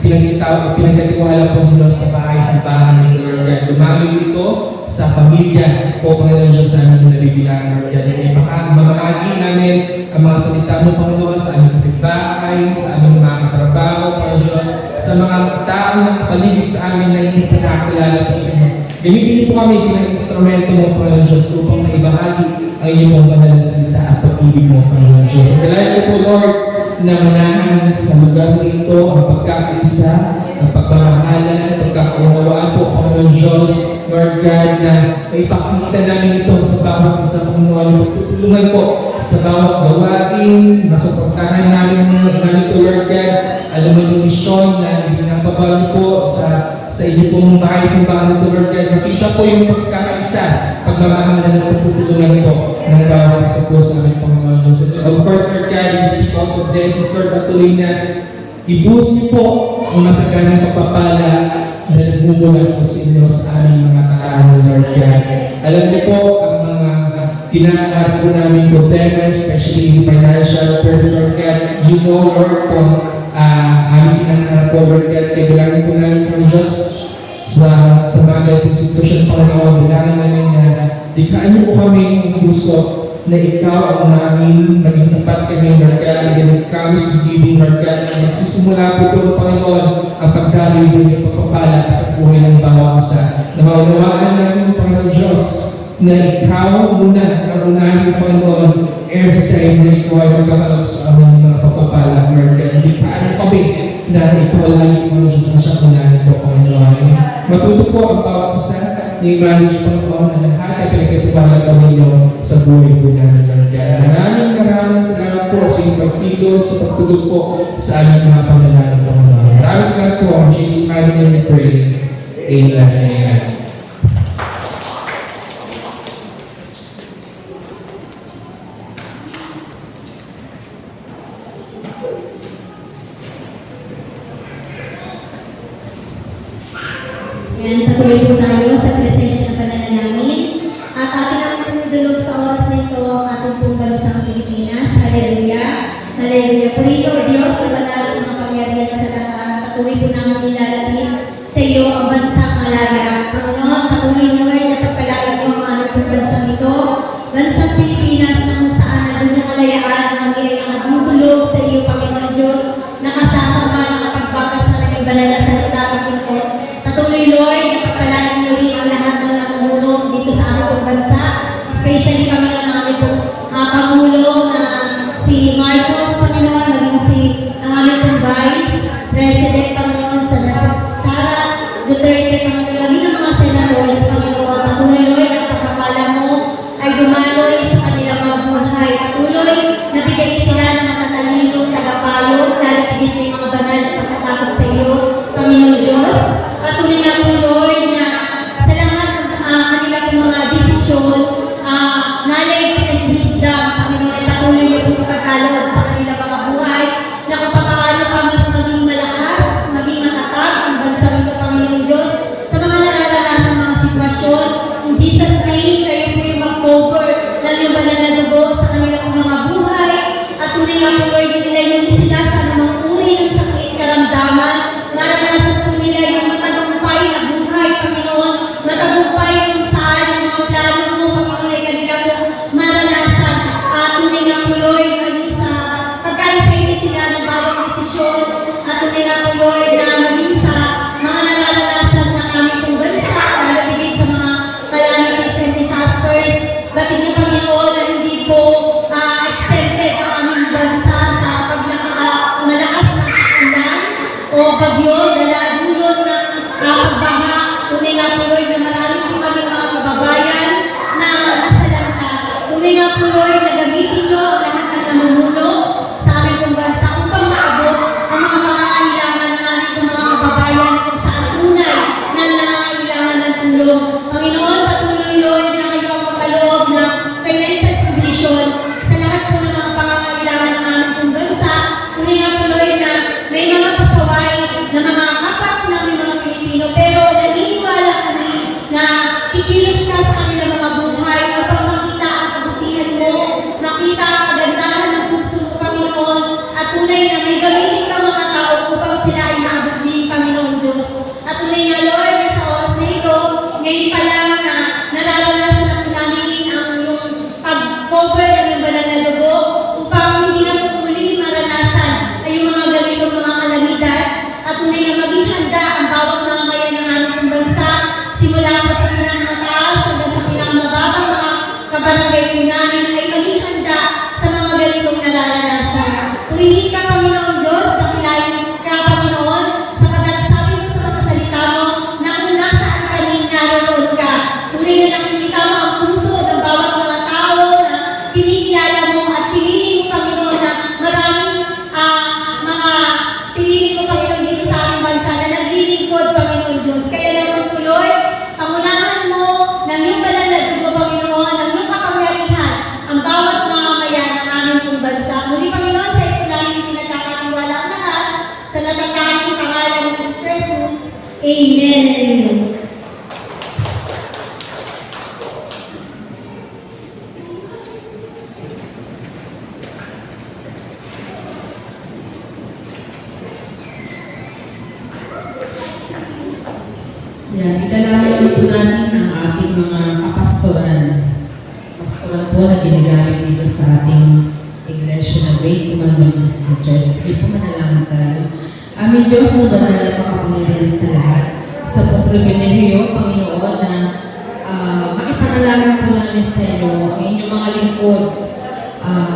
pinagkatiwala po ninyo sa bahay-sambahan ng Lord God. Lumayo ito sa pamilya po, Panginoon Diyos, namin na nabibilangan, Lord God. Yan ay mamahagi namin ang mga salita mo, Panginoon, sa aming kapitbahay, sa aming mga katrabaho, Panginoon Diyos, sa mga tao na paligid sa amin na hindi pa nakakilala po sa inyo. Gamitin po kami bilang instrumento mo, Panginoon Diyos, upang maibahagi ang inyong banal na salita at pag-ibig mo, Panginoon Diyos. At dalayan ko po, Lord, na manahan sa lugar na ito ang pagkakaisa, ang pagmamahalan, ang pagkakaunawaan po, Panginoon Diyos, Lord God, na maipakita namin ito sa bawat isa, Panginoon, magtutulungan po sa bawat gawain, masuportahan namin ito, Lord God, alam mo yung misyon na pinapabalo po sa inyo pong bahay-simbahan ito, Lord God. Makita po yung pagkakaisa, pagmamahalan at pagtutulungan po ng bawat isa po sa aming Panginoon Diyos. Of course, Lord God, we speak also blessings, Lord, patuloy na ibuhos niyo po ang masaganang pagpapala na nagmumula po sa inyo sa aming mga talaan, Lord God. Alam niyo po ang mga kinakaharap po namin problema, especially in financial terms, Lord God. You know, Lord, kung aming kinakaharap po, Lord God, kaya bilangin po namin po ng Diyos sa mga ganitong sitwasyon, Panginoon. Bilangin namin na dikhaan niyo po kami ng puso na ikaw ang namin, maging tapat kami, Lord God, and when it comes to giving, Lord God, na magsisimula po doon, Panginoon, ang pagdaloy mo yung pagpapala sa buhay ng bawat isa. Na maunawaan namin, Panginoon Diyos, na ikaw muna ang unahin, Panginoon, every time na ikaw ay magkakalap sa amin ng mga pagpapala, Lord God. Hindi kaano kami na ikaw lagi, Panginoon Diyos, na siyang unahin po, Panginoon. Matuto po ang bawat isa na i-manage, Panginoon, ang lahat na pinagkatiwala po ninyo sa buhay po namin, Lord God. Maraming salamat po sa inyong pagkilos, sa pagtulog po sa aming mga panalangin, Panginoon. Maraming salamat po. In Jesus' mighty name we pray. Amen and amen. Yan, patuloy po tayo sa presensya ng pananalamin. At atin naman tumutulog sa oras na ito ang ating pong bansang Pilipinas. Hallelujah! Hallelujah! Purito o Diyos, na banal at mga pangyarihan sa lahat. Patuloy po namin nilalapit sa iyo ang bansang Malaya. Panginoon, patuloy Lord na pagpalain niyo ang aming pong bansang ito. Bansang Pilipinas na kung saan na doon yung kalayaan na kami ay nakadudulog sa iyo, Panginoon Diyos, nakasasamba, nakapagbakas na kanyang banal na salita, Panginoon. Patuloy, Lord, na pagpalain niyo rin ang lahat ng namumuno dito sa aming pong bansa. Especially, Panginoon, ang aming pong Pangulo na si Marcos, Panginoon, maging si ang aming pong Vice President, Panginoon, sa Sara Duterte, Panginoon, maging ang mga senadors, Panginoon. Patuloy, Lord, ang pagpapala mo ay dumaloy sa kanilang mga buhay. Patuloy, nabigyan sila ng matatalinong tagapayo, lalo tigit may mga banal na pagkatakot sa iyo, Panginoon Diyos. Patuloy na po, Lord, na sa lahat ng kanilang mga desisyon, knowledge and wisdom, Panginoon, ay patuloy na po pagkaloob sa kanilang mga buhay, na kung paano pa mas maging malakas, maging matatag ang bansa nito, Panginoon Diyos, sa mga nararanasan mga sitwasyon. In Jesus' name, kayo po yung mag-cover ng yung banal na dugo sa kanilang mga buhay. At tuloy nga po, Lord, nilayon sila sa anumang uri ng sakit, karamdaman, maranasan po nila yung matagumpay na buhay, Panginoon, matagumpay kung saan ang mga plano mo, Panginoon, ay kanila po maranasan. At tuloy nga po, Lord, maging sa pagkaisa sila ng bawat desisyon. At tuloy nga po, Lord, na maging sa mga nararanasan ng aming pong bansa, lalo digit sa mga calamities and disasters. Batid niyo, Panginoon, na hindi po exempted ang aming bansa sa malakas na ulan o bagyo na dulot ng pagbaha. Tunay nga po, Lord, na marami po kami mga barangay po namin ay maging handa sa mga ganitong nararanasan. Purihin ka, Panginoon Diyos, dakilain ka, Panginoon, sapagkat sabi mo sa mga salita mo na kung nasaan kami, naroon ka. Tunay na nakikita mo ang puso ng bawat mga tao na kinikilala mo at pinili mo, Panginoon, na maraming mga pinili mo, Panginoon, dito sa aming bansa na naglilingkod, Panginoon Diyos. Kaya naman tuloy, pangunahan mo ng iyong banal na dugo, Panginoon, ng iyong kapangyarihan, ang bawat mamamayan ng aming pong bansa. Muli, Panginoon, sa iyo namin pinagkakatiwala ang lahat sa natatanging pangalan ng Kristo Jesus. Amen and amen. Yan, idalangin po natin ang ating mga kapastoran. Pastoran po na ginagamit dito sa ating Iglesia na Great Commandment Christian Church. Sige po, manalangin tayo. Aming Diyos na banal at makapangyarihan sa lahat. Sa pong pribilehiyo, Panginoon, na maipanalangin po namin sa inyo ang inyong mga lingkod.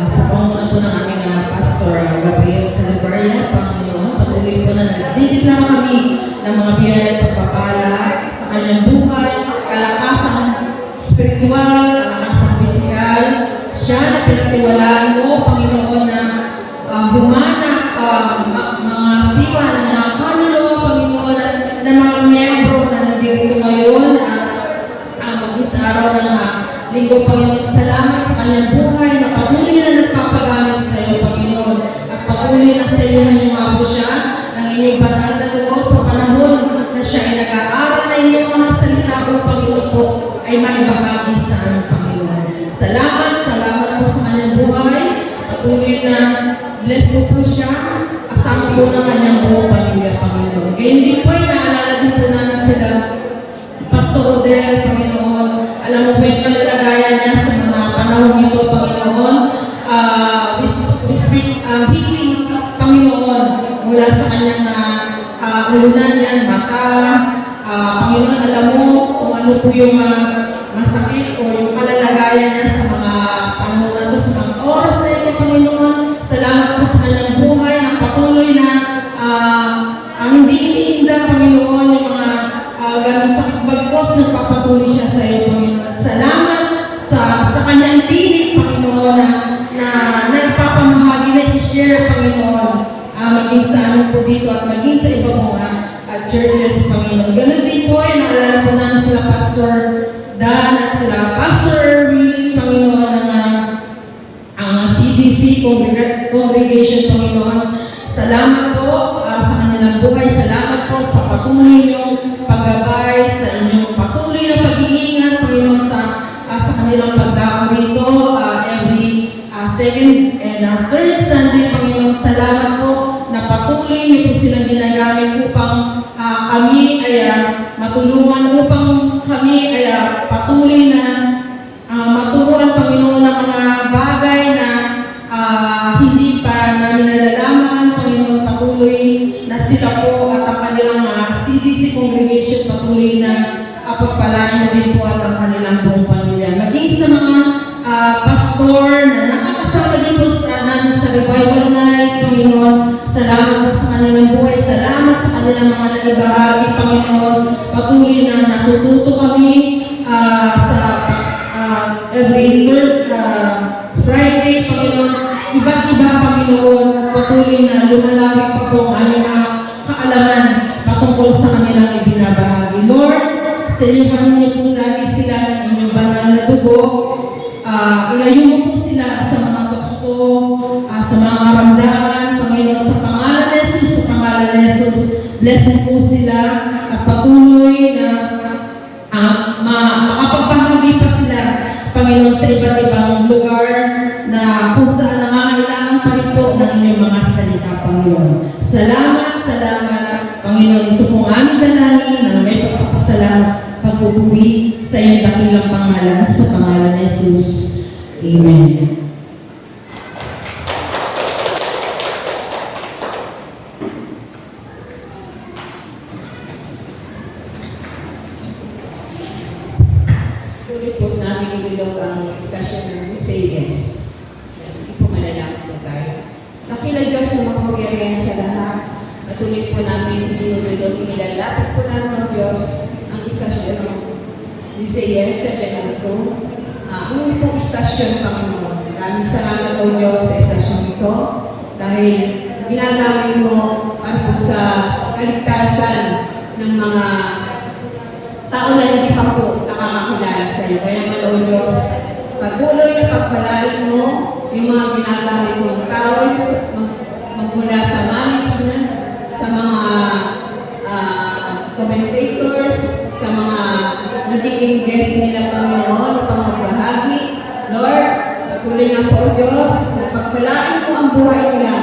Sa panguna po ng aming Pastor Gabriel Salabaria, Panginoon, patuloy po na nagdidiklang kami ng mga biyaya at pagpapala sa kanyang buhay, kalakasang spiritual, kalakasang pisikal. Siya na pinagtiwalaan mo, Panginoon, na humana, mga siwa ng mga kaluluwa, Panginoon, at ng mga miyembro na nandito ngayon at mag-isa araw ng linggo, Panginoon. Salamat sa kanyang buhay na patuloy na nagpapagamit sa iyo, Panginoon, at patuloy na sa iyo na umabot siya ng inyong banal na dugo sa panahon na siya ay nag-aaral na inyong mga salita o Panginoon po ay maibahagi sa aming Panginoon. Salamat po sa kanyang buhay. Patuloy na bless mo po siya. Kasama po ng kanyang buong pamilya, Panginoon. Gayun din po ay naalala din po namin sila Pastor Rodel, Panginoon. Alam mo po yung kalalagayan niya sa mga panahon nito, Panginoon. Healing, Panginoon, mula sa kanyang ulunan niyan, mata. Panginoon, alam mo kung ano po yung masakit o yung kalalagayan niya sa mga panahon na ito, sa mga oras na ito, Panginoon. Salamat po sa kanyang buhay na patuloy na hindi iniinda, Panginoon, yung mga ganong sakit bagkos, nagpapatuloy siya sa iyo, Panginoon. At salamat sa kanyang tinig, Panginoon, na ipapamahagi, na i-share, Panginoon, maging sa amin po dito at maging sa iba po churches, Panginoon. Ganun din po, naalala po namin sila Pastor Dan at sila Pastor Erwin, Panginoon, ang CDC congregation, Panginoon. Salamat po sa kanilang buhay. Salamat po sa patuloy niyong paggabay, sa inyong patuloy na pag-iingat, Panginoon, sa kanilang pagdako dito every second and third Sunday, Panginoon. Salamat po na patuloy niyo po silang ginagamit upang kami ay matulungan, upang kami ay patuloy na maturuan, Panginoon, ng mga bagay na hindi pa namin nalalaman, Panginoon. Patuloy na sila po at ang kanilang CDC congregation patuloy na pagpalain mo din po at ang kanilang buong pamilya. Maging sa mga pastor na nakakasama din po namin sa revival night, Panginoon. Salamat po sa kanilang buhay. Salamat sa kanilang mga naibahagi, Panginoon. Patuloy na natututo kami sa every third Friday, Panginoon. Iba't iba, Panginoon, at patuloy na lumalawig pa po ang aming mga kaalaman patungkol sa kanilang ibinabahagi. Lord, sa inyong niyo po lagi sila ng inyong banal na dugo. Ilayo mo po sila sa mga tukso, sa mga karamdaman, Panginoon, sa pangalan ni Jesus, sa pangalan ni Jesus. Blessed po sila at patuloy na makapagbahagi pa sila, Panginoon, sa iba't ibang lugar na kung saan nangangailangan pa rin po ng inyong mga salita, Panginoon. Salamat, Panginoon. Ito pong aming dalangin na may pagpapasalamat, pagpupuri sa iyong dakilang pangalan, sa pangalan ni Jesus. Amen. Tuloy po natin natin idulog ang istasyon ng Visayas. Yes, hindi po malalaki po tayo. Dakila Diyos na makapagyarihan sa lahat. Patuloy po namin idinudulog, inilalapit po namin ng Diyos ang istasyon ng Visayas sa January. Ang itong istasyon, Panginoon. Maraming salamat o Diyos sa istasyon ito dahil ginagamit mo para po sa kaligtasan ng mga tao na hindi pa po nakakakilala sa iyo. Kaya man o Diyos, patuloy na pagpalain mo yung mga ginagamit mong tao magmula sa management, sa mga commentators, sa mga magiging guest nila, Panginoon, upang magbahagi. Lord, patuloy na po o Diyos, na pagpalain mo ang buhay nila.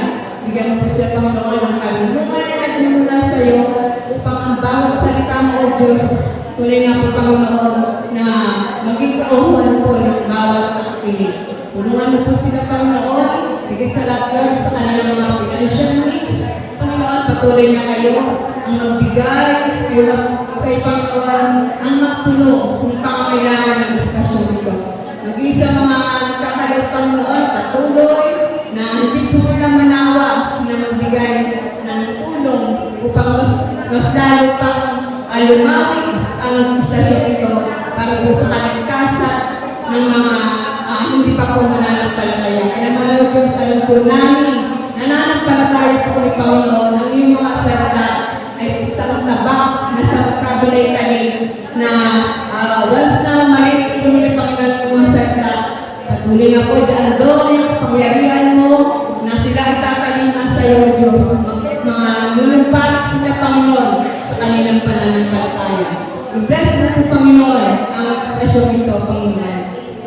Bigyan mo po siya, Panginoon, ng kalulungan na nagmumula sa iyo upang ang bawat salita mo o Diyos, tuloy nga po, Panginoon, na maging kauhan po ng bawat pinig. Tulungan mo po sila, Panginoon, bigyan sa lahat, Lord, sa kanilang mga financial needs. Panginoon, patuloy na kayo ang magbigay, kay Panginoon, ang magpuno kung pangangailangan ng istasyon nito. Mag-isa mga nagkakalit, Panginoon, patuloy na hindi po sila manawa na magbigay ng tulong upang mas lalo pang lumawig ang istasyon ito para po sa kaligtasan ng mga hindi pa po mananampalataya. Kaya naman o Diyos, alam po namin, nananampalataya po ni Panginoon ang iyong mga salita ay isang tabak na sa kabilay tanin na once na marinig po ni Panginoon ang mga salita, patuloy nga po dyan doon, pangyarihan mo na sila ay tatalima sa iyo, Diyos. Mga lulumpalik sila, Panginoon, sa kanilang pananampalataya. I-bless na po, Panginoon, ang istasyon ito, Panginoon.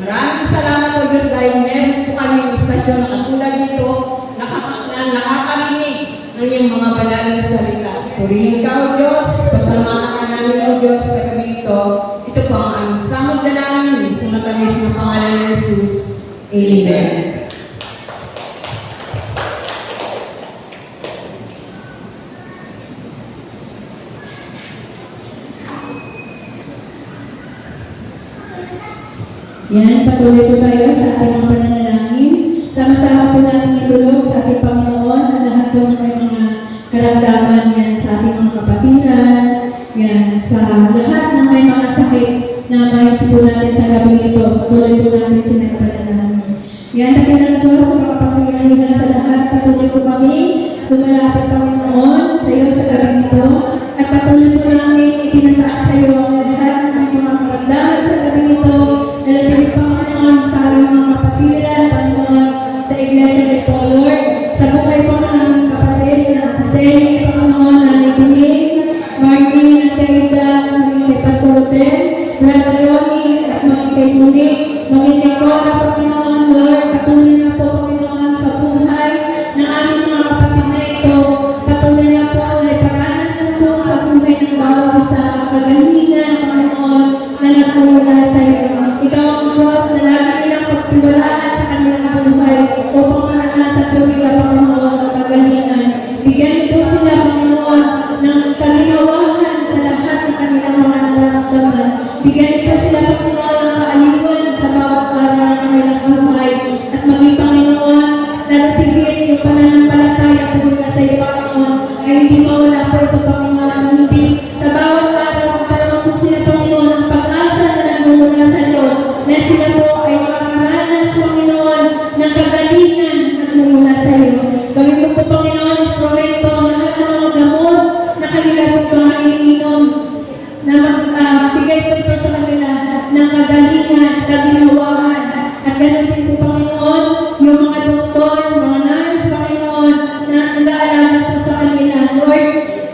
Maraming salamat o Diyos dahil meron po kami istasyon na katulad nito na nakakarinig ng iyong mga banal na salita. Purihin ka o Diyos, pasalamatan ka namin o Diyos sa gabi ito. Ito po ang aming samod na namin sa matamis na pangalan ng Jesus. Amen. Yan, patuloy po tayo sa ating mga pananalangin. Sama-sama po natin itulog sa ating Panginoon ang lahat po ng may mga karamdaman yan sa ating mga kapatiran, yan, sa lahat ng may mga sakit na maisip po natin sa gabi ito. Patuloy po natin sila pananalangin. Yan, dakilang Diyos, sa makapangyarihan sa lahat, patuloy po kami, lumalapit Panginoon sa iyo sa gabi ito, at patuloy po namin itinataas sa iyo ang lahat ng may mga karamdaman sa gabi ito. Nalatinig Panginoon sa aming mga kapatiran, Panginoon, sa iglesia nito, Lord, sa buhay po ng aming kapatid na Ate Sally, Panginoon, Nanay Bining, Martin, Ate Aida, maging kay Pastor Hotel, Brother Ronnie, at maging kay Monique, maging kay Cora, Panginoon, Lord, patuloy na po, Panginoon, sa buhay ng aming mga kapatid na ito, patuloy na po na iparanas na po sa buhay ng bawat isa ang kagalingan, Panginoon, na nagmumula sa iyo. Ikaw ang Diyos na lagi nilang pagtiwalaan sa kanilang buhay upang maranasan po nila, Panginoon, ang kagalingan. Bigyan niyo po sila, Panginoon, ng kalinawahan sa lahat ng kanilang mga nararamdaman. Bigyan niyo po sila, Panginoon, ng kaaliwan sa bawat araw ng kanilang buhay. At maging, Panginoon, nalatigin yung pananampalataya po nila sa iyo, Panginoon, ay hindi mawala po ito, Panginoon, hindi sa bawat araw magkaroon po sila, Panginoon, ng pag-asa na nagmumula sa iyo, na sila po ay makakaranas, Panginoon, ng kagalingan na nagmumula sa iyo. Gawin mo po, Panginoon, instrumento ang lahat ng mga gamot na kanila po mga iniinom, na magbigay po ito sa kanila ng kagalingan, kaginawahan. At ganoon din po, Panginoon, yung mga doktor, mga nurse, Panginoon, na nag-aalaga po sa kanila. Lord,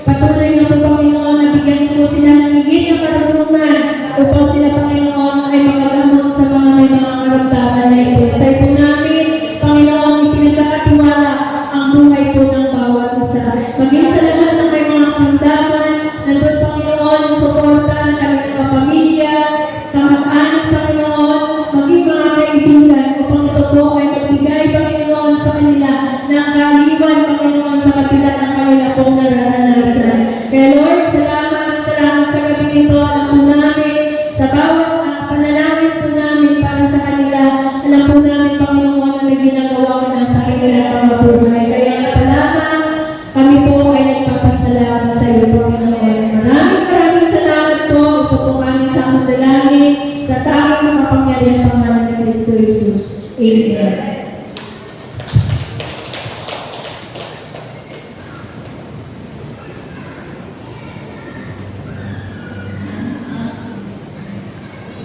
patuloy na po, Panginoon, na bigyan po sila ng higit na karunungan upang sila, Panginoon, ay makagamot sa mga may mga karamdaman na ito. Sa po namin, Panginoon, ipinagkakatiwala ang buhay po ng bawat isa. Maging sa lahat ng may mga karamdaman, nandun, Panginoon, yung suporta ng kanilang kapamilya, kamag-anak, Panginoon, maging mga kaibigan upang ito po ay magbigay, Panginoon, sa kanila ng kaaliwan, Panginoon, sa kapila ng kanila pong nararanasan. Kaya Lord, salamat sa gabi ito. Alam po namin, sa bawat panalangin po namin,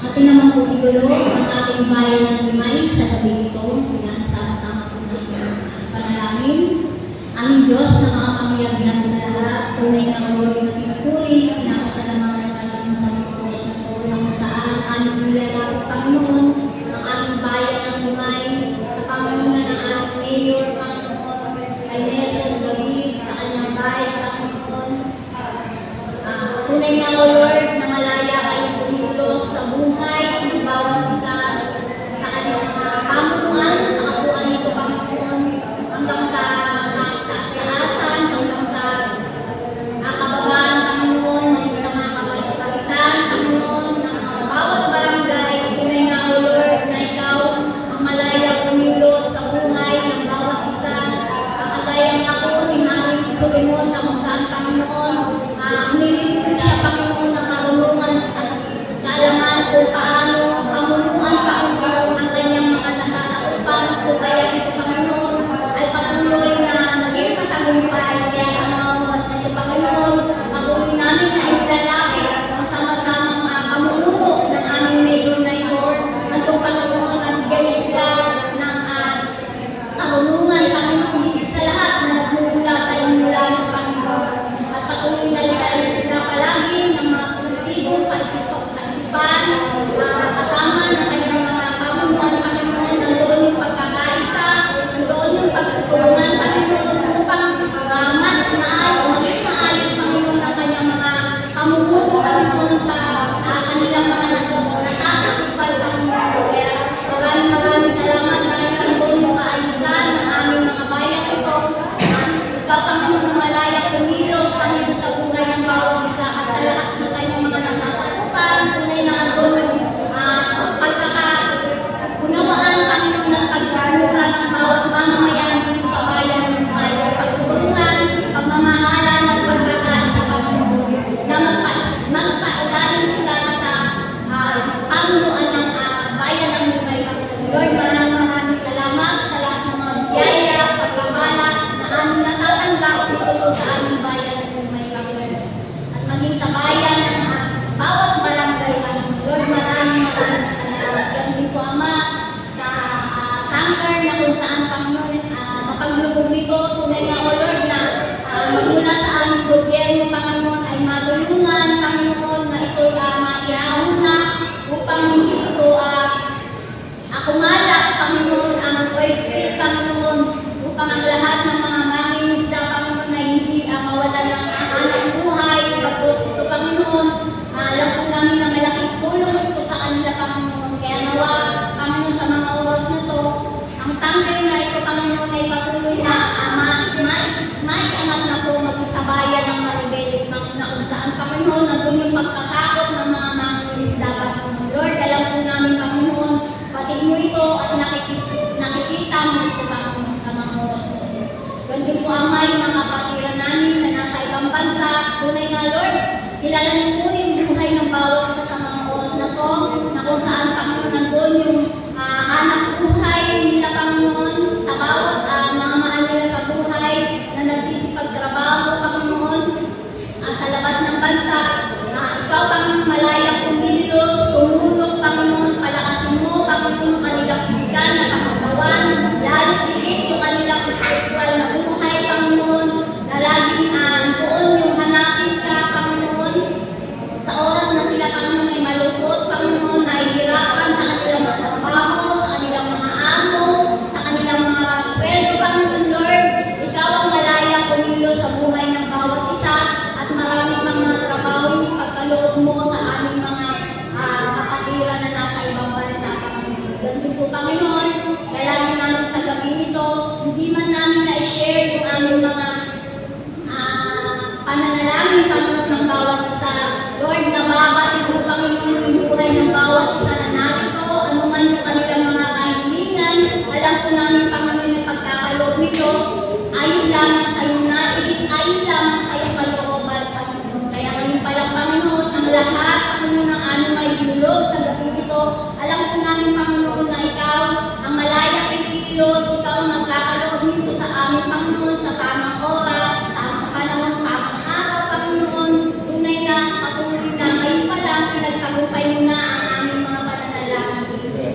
ating naman po idolo ang ating bayan ng Limay sa gabi ito. Yan, sama-sama po natin panalangin. Aming Diyos na makapangyarihan sa lahat, tunay na kalori na pinupuri, pinapasalamatan natin sa mga oras na po na kung saan aming nilalapit Panginoon, ang aming bayan ng Limay, sa Panginoon ng aming mayor, Panginoon, ay Nelson David, sa kanyang bahay, sa Panginoon. Tunay na o Lord, na malaya kayong pumilos sa buhay ng bawat isa sa kanyang pamunuan, sa kapuan nito, Panginoon, hanggang sa taas-taasan, hanggang sa kababaan, Panginoon, hanggang sa mga kapalitan, Panginoon, ng mga bawat barangay. Tunay na o Lord, na ikaw ang malaya pumilos sa buhay ng bawat isa. Kasagayang ako ni Mami Sulimon na kung saan, Panginoon, humiling po siya, Panginoon, ng karunungan at kaalaman kung paano pamunuan, Panginoon, ang kanyang mga nasasakupan. Kung kaya ito, Panginoon, ay patuloy na naging matagumpay. Kaya sa mga oras na ito, Panginoon, patuloy namin na ilalapit ang sama-samang pamununo ng aming mayor na ito. Nandong, Panginoon, nabigay sila ng karunungan, Panginoon, higit sa lahat na nagmumula sa inyo lang, Panginoon. At patuloy na ligayan sila palagi ng mga positibong kaisipan, kasama ng kanyang mga pamunuan, Panginoon, nandoon yung pagkakaisa, nandoon yung pagtutulungan, Panginoon, upang mas maging maayos, Panginoon, ang kanyang mga pamununo, Panginoon, sa kanilang mga nasasakupan, Panginoon. Kaya maraming salamat dahil nandoon yung kaayusan ng aming mga bayan ito. Ikaw, Panginoon, na malaya pumilos, Panginoon, sa buhay ng bawat isa at sa lahat ng kanyang mga nasasakupan. Tunay na andun yung pagkakaunawaan, Panginoon, at pagsusura ng bawat mamamayan dito sa bayan ng Limay. Pagtutulungan, pagmamahalan at pagkakaisa, Panginoon, na magpailalim sila sa pamunuan ng bayan ng Limay. Lord, maraming salamat sa lahat ng mga biyaya, pagkakala na aming natatanggap dito sa aming bayan ng Limay, Panginoon. At maging sa bayan ng bawat barangay, Panginoon. Lord, maraming salamat. Ganun po, Ama, sa tanker na kung saan, Panginoon, sa paglubog nito, tunay na, O Lord, na magmula sa aming gobyerno, Panginoon, ay matulungan, Panginoon, na ito maihauna upang hindi ito kumalat, Panginoon, ang pwede, Panginoon, upang ang lahat ng mga mangingisda, Panginoon, na hindi mawalan ng hanap buhay. Bagos ito, Panginoon, alam po namin na malaking tulong ito sa kanila, Panginoon. Kaya nawa, Panginoon, sa mga oras na ito, ang tangkay na ito, Panginoon, ay patuloy na maiangat na po magsabayan ng Maribeles, Panginoon, na kung saan, Panginoon, nandun yung pagkatakot ng mga mangingisda, Panginoon. Lord, alam po namin, Panginoon, batid mo ito at nakikita mo ito, Panginoon, sa mga oras na ito. Ganun po, Ama, yung mga kapatiran namin na nasa ibang bansa. Tunay nga, Lord, kilala niyo po yung buhay ng bawat isa sa mga oras na to, na kung saan, Panginoon, nandun yung hanap buhay nila, Panginoon, sa bawat mga mahal nila sa buhay na nagsisipagtrabaho, Panginoon, sa labas ng bansa. Ikaw, Panginoon, malaya kumilos, tumulong, Panginoon, palakasin mo, Panginoon, yung kanilang pisikal na pangagawan, lalo tigit yung kanilang spiritual na buhay, Panginoon, na laging doon yung hanapin ka, Panginoon, sa oras na sila, Panginoon, ay malungkot, Panginoon, ay hirapan sa kanilang mga trabaho, sa kanilang mga amo, sa kanilang mga sweldo, Panginoon, Lord, ikaw ang malaya kumilos sa buhay ng bawat isa at maraming mga trabaho yung pagkaloob mo sa aming mga kapatiran na nasa ibang bansa, Panginoon. Ganun po, Panginoon, dalangin namin sa gabi nito, hindi man namin na-share yung aming mga pananalangin, Panginoon, ng bawat isa. Lord, nababatid mo, Panginoon, yung buhay ng bawat isa na narito, ano man yung kanilang mga kahilingan. Alam po namin, Panginoon, yung pagkakaloob nito, ayon lamang sa iyo na, ayon lamang sa iyong kalooban, Panginoon. Kaya ngayon pa lang, Panginoon, ang lahat, Panginoon, ng aming may dulog sa gabi nito, alam po namin, Panginoon, na ikaw ang malaya kay kilos, ikaw ang magkakaloob nito sa amin, Panginoon, sa tamang oras, tamang panahon, tamang araw, Panginoon. Tunay na, patuloy na, ngayon pa lang, pinagtagumpay mo na ang aming mga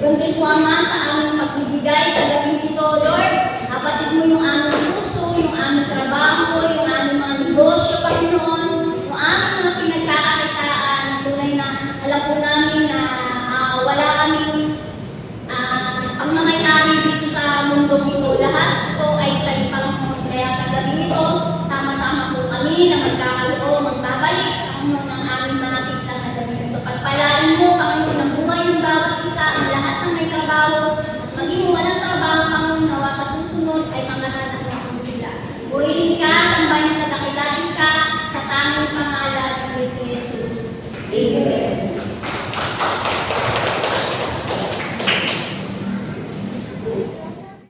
Ganun din po, Ama, sa aming pagbibigay sa gabi ito, Lord. Kapatid mo yung aming puso, yung aming trabaho, yung aming mga negosyo, Panginoon, yung aming mga pinagkakakitaan. Tunay na alam po namin na wala kaming pagmamayari dito sa mundo ito. Lahat ito ay sa iyo, Panginoon. Kaya sa gabi ito, sama-sama po kami na magkakaloob, magbabalik, Panginoon, ng aming mga kita sa gabi ito. Pagpalain mo, Panginoon, ang buhay ng bawat isa, ang lahat ng may trabaho, at maging walang trabaho, Panginoon, nawa sa susunod ay pangalanan mo po sila. Purihin ka, sambahin at dakilain ka sa tanging pangalan ng Kristo Jesus. Amen.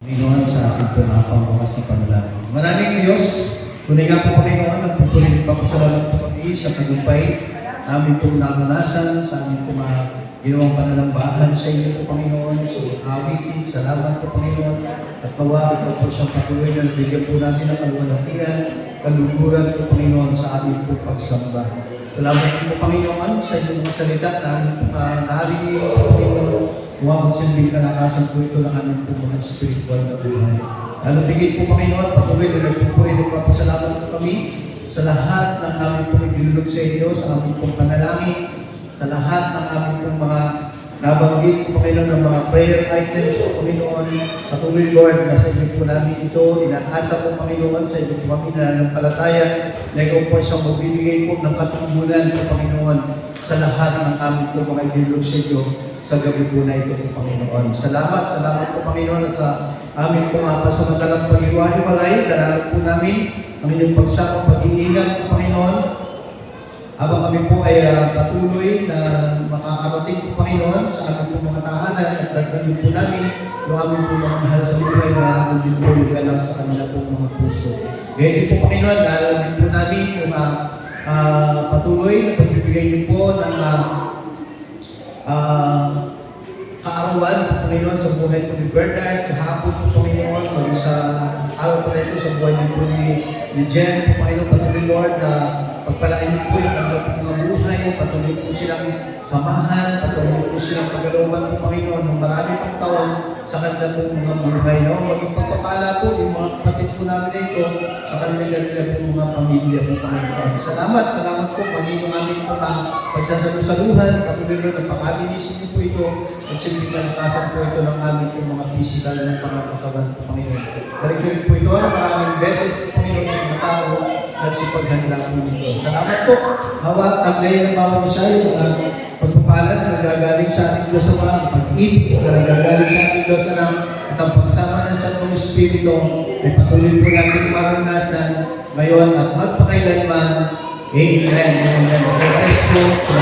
Panginoon, sa ating po mga pangbukas na panalangin. Maraming Diyos, tunay nga po Panginoon, ang pupunin pa po salamat po kami sa tagumpay namin po naranasan sa aming po mga ginawang panalambahan sa inyo po Panginoon. So, awitin, salamat po Panginoon. At nawa ito po siyang patuloy na nabigyan po namin ng kaluwalhatian, kaluguran po Panginoon sa aming po pagsamba. Salamat po Panginoon sa inyong mga salita na aming po narinig po Panginoon. Huwag magsilbing kalakasan po ito ng aming po mga spiritual na buhay. Lalo tigit po Panginoon, patuloy na nagpupuri ng papasalamat po kami sa lahat ng aming pong idinulog sa inyo, sa aming pong panalangin, sa lahat ng aming pong mga nabanggit po Panginoon ng mga prayer items po Panginoon. Patuloy Lord, nasa inyo po namin ito, inaasa po Panginoon sa inyo po kami nananampalataya na ikaw po siyang magbibigay po ng katugunan po Panginoon sa lahat ng aming po mga idinulog sa inyo sa gabi po na ito po Panginoon. Salamat po Panginoon at sa aming po mga pasamatalang pag-iwahiwalay, dalalan po namin ang inyong pagsama, pag-iingat po Panginoon. Habang kami po ay patuloy na makakarating po Panginoon sa aming po mga tahanan at dagdagan po namin yung aming po mga mahal sa buhay na nandun po yung galang sa kanila po mga puso. Ngayon din po Panginoon, dalalan din po namin yung patuloy na pagbibigay niyo po ng kaarawan po Panginoon sa buhay po ni Bernard, kahapon po Panginoon, maging sa araw po na ito sa buhay niyo po ni Jen po Panginoon, patuloy Lord na pagpalain niyo po yung kanilang mga buhay, patuloy po silang samahan, patuloy po silang pagalawan po Panginoon ng marami pang taon sa kanilang po mga buhay. No? Maging pagpapala po yung mga kapatid po namin na ito sa kanilang po mga pamilya po Panginoon. Salamat po Panginoon amin po na pagsasalusaluhan, patuloy Lord na pag-alinisin niyo po ito at silbing kalakasan po ito ng aming po mga physical na pangakatawan po Panginoon. Balik po ito na maraming beses po Panginoon sa mga tao at si paghanda po nito. Salamat po. Hawa, taglay ng bawat isa yung pagpapalan na nagagaling sa ating Diyos Ama, pag-ibig na nagagaling sa ating Diyos Ama, at ang pagsama ng Santo Espiritu ay patuloy po natin maranasan ngayon at magpakailanman. Amen. Amen. God bless po sa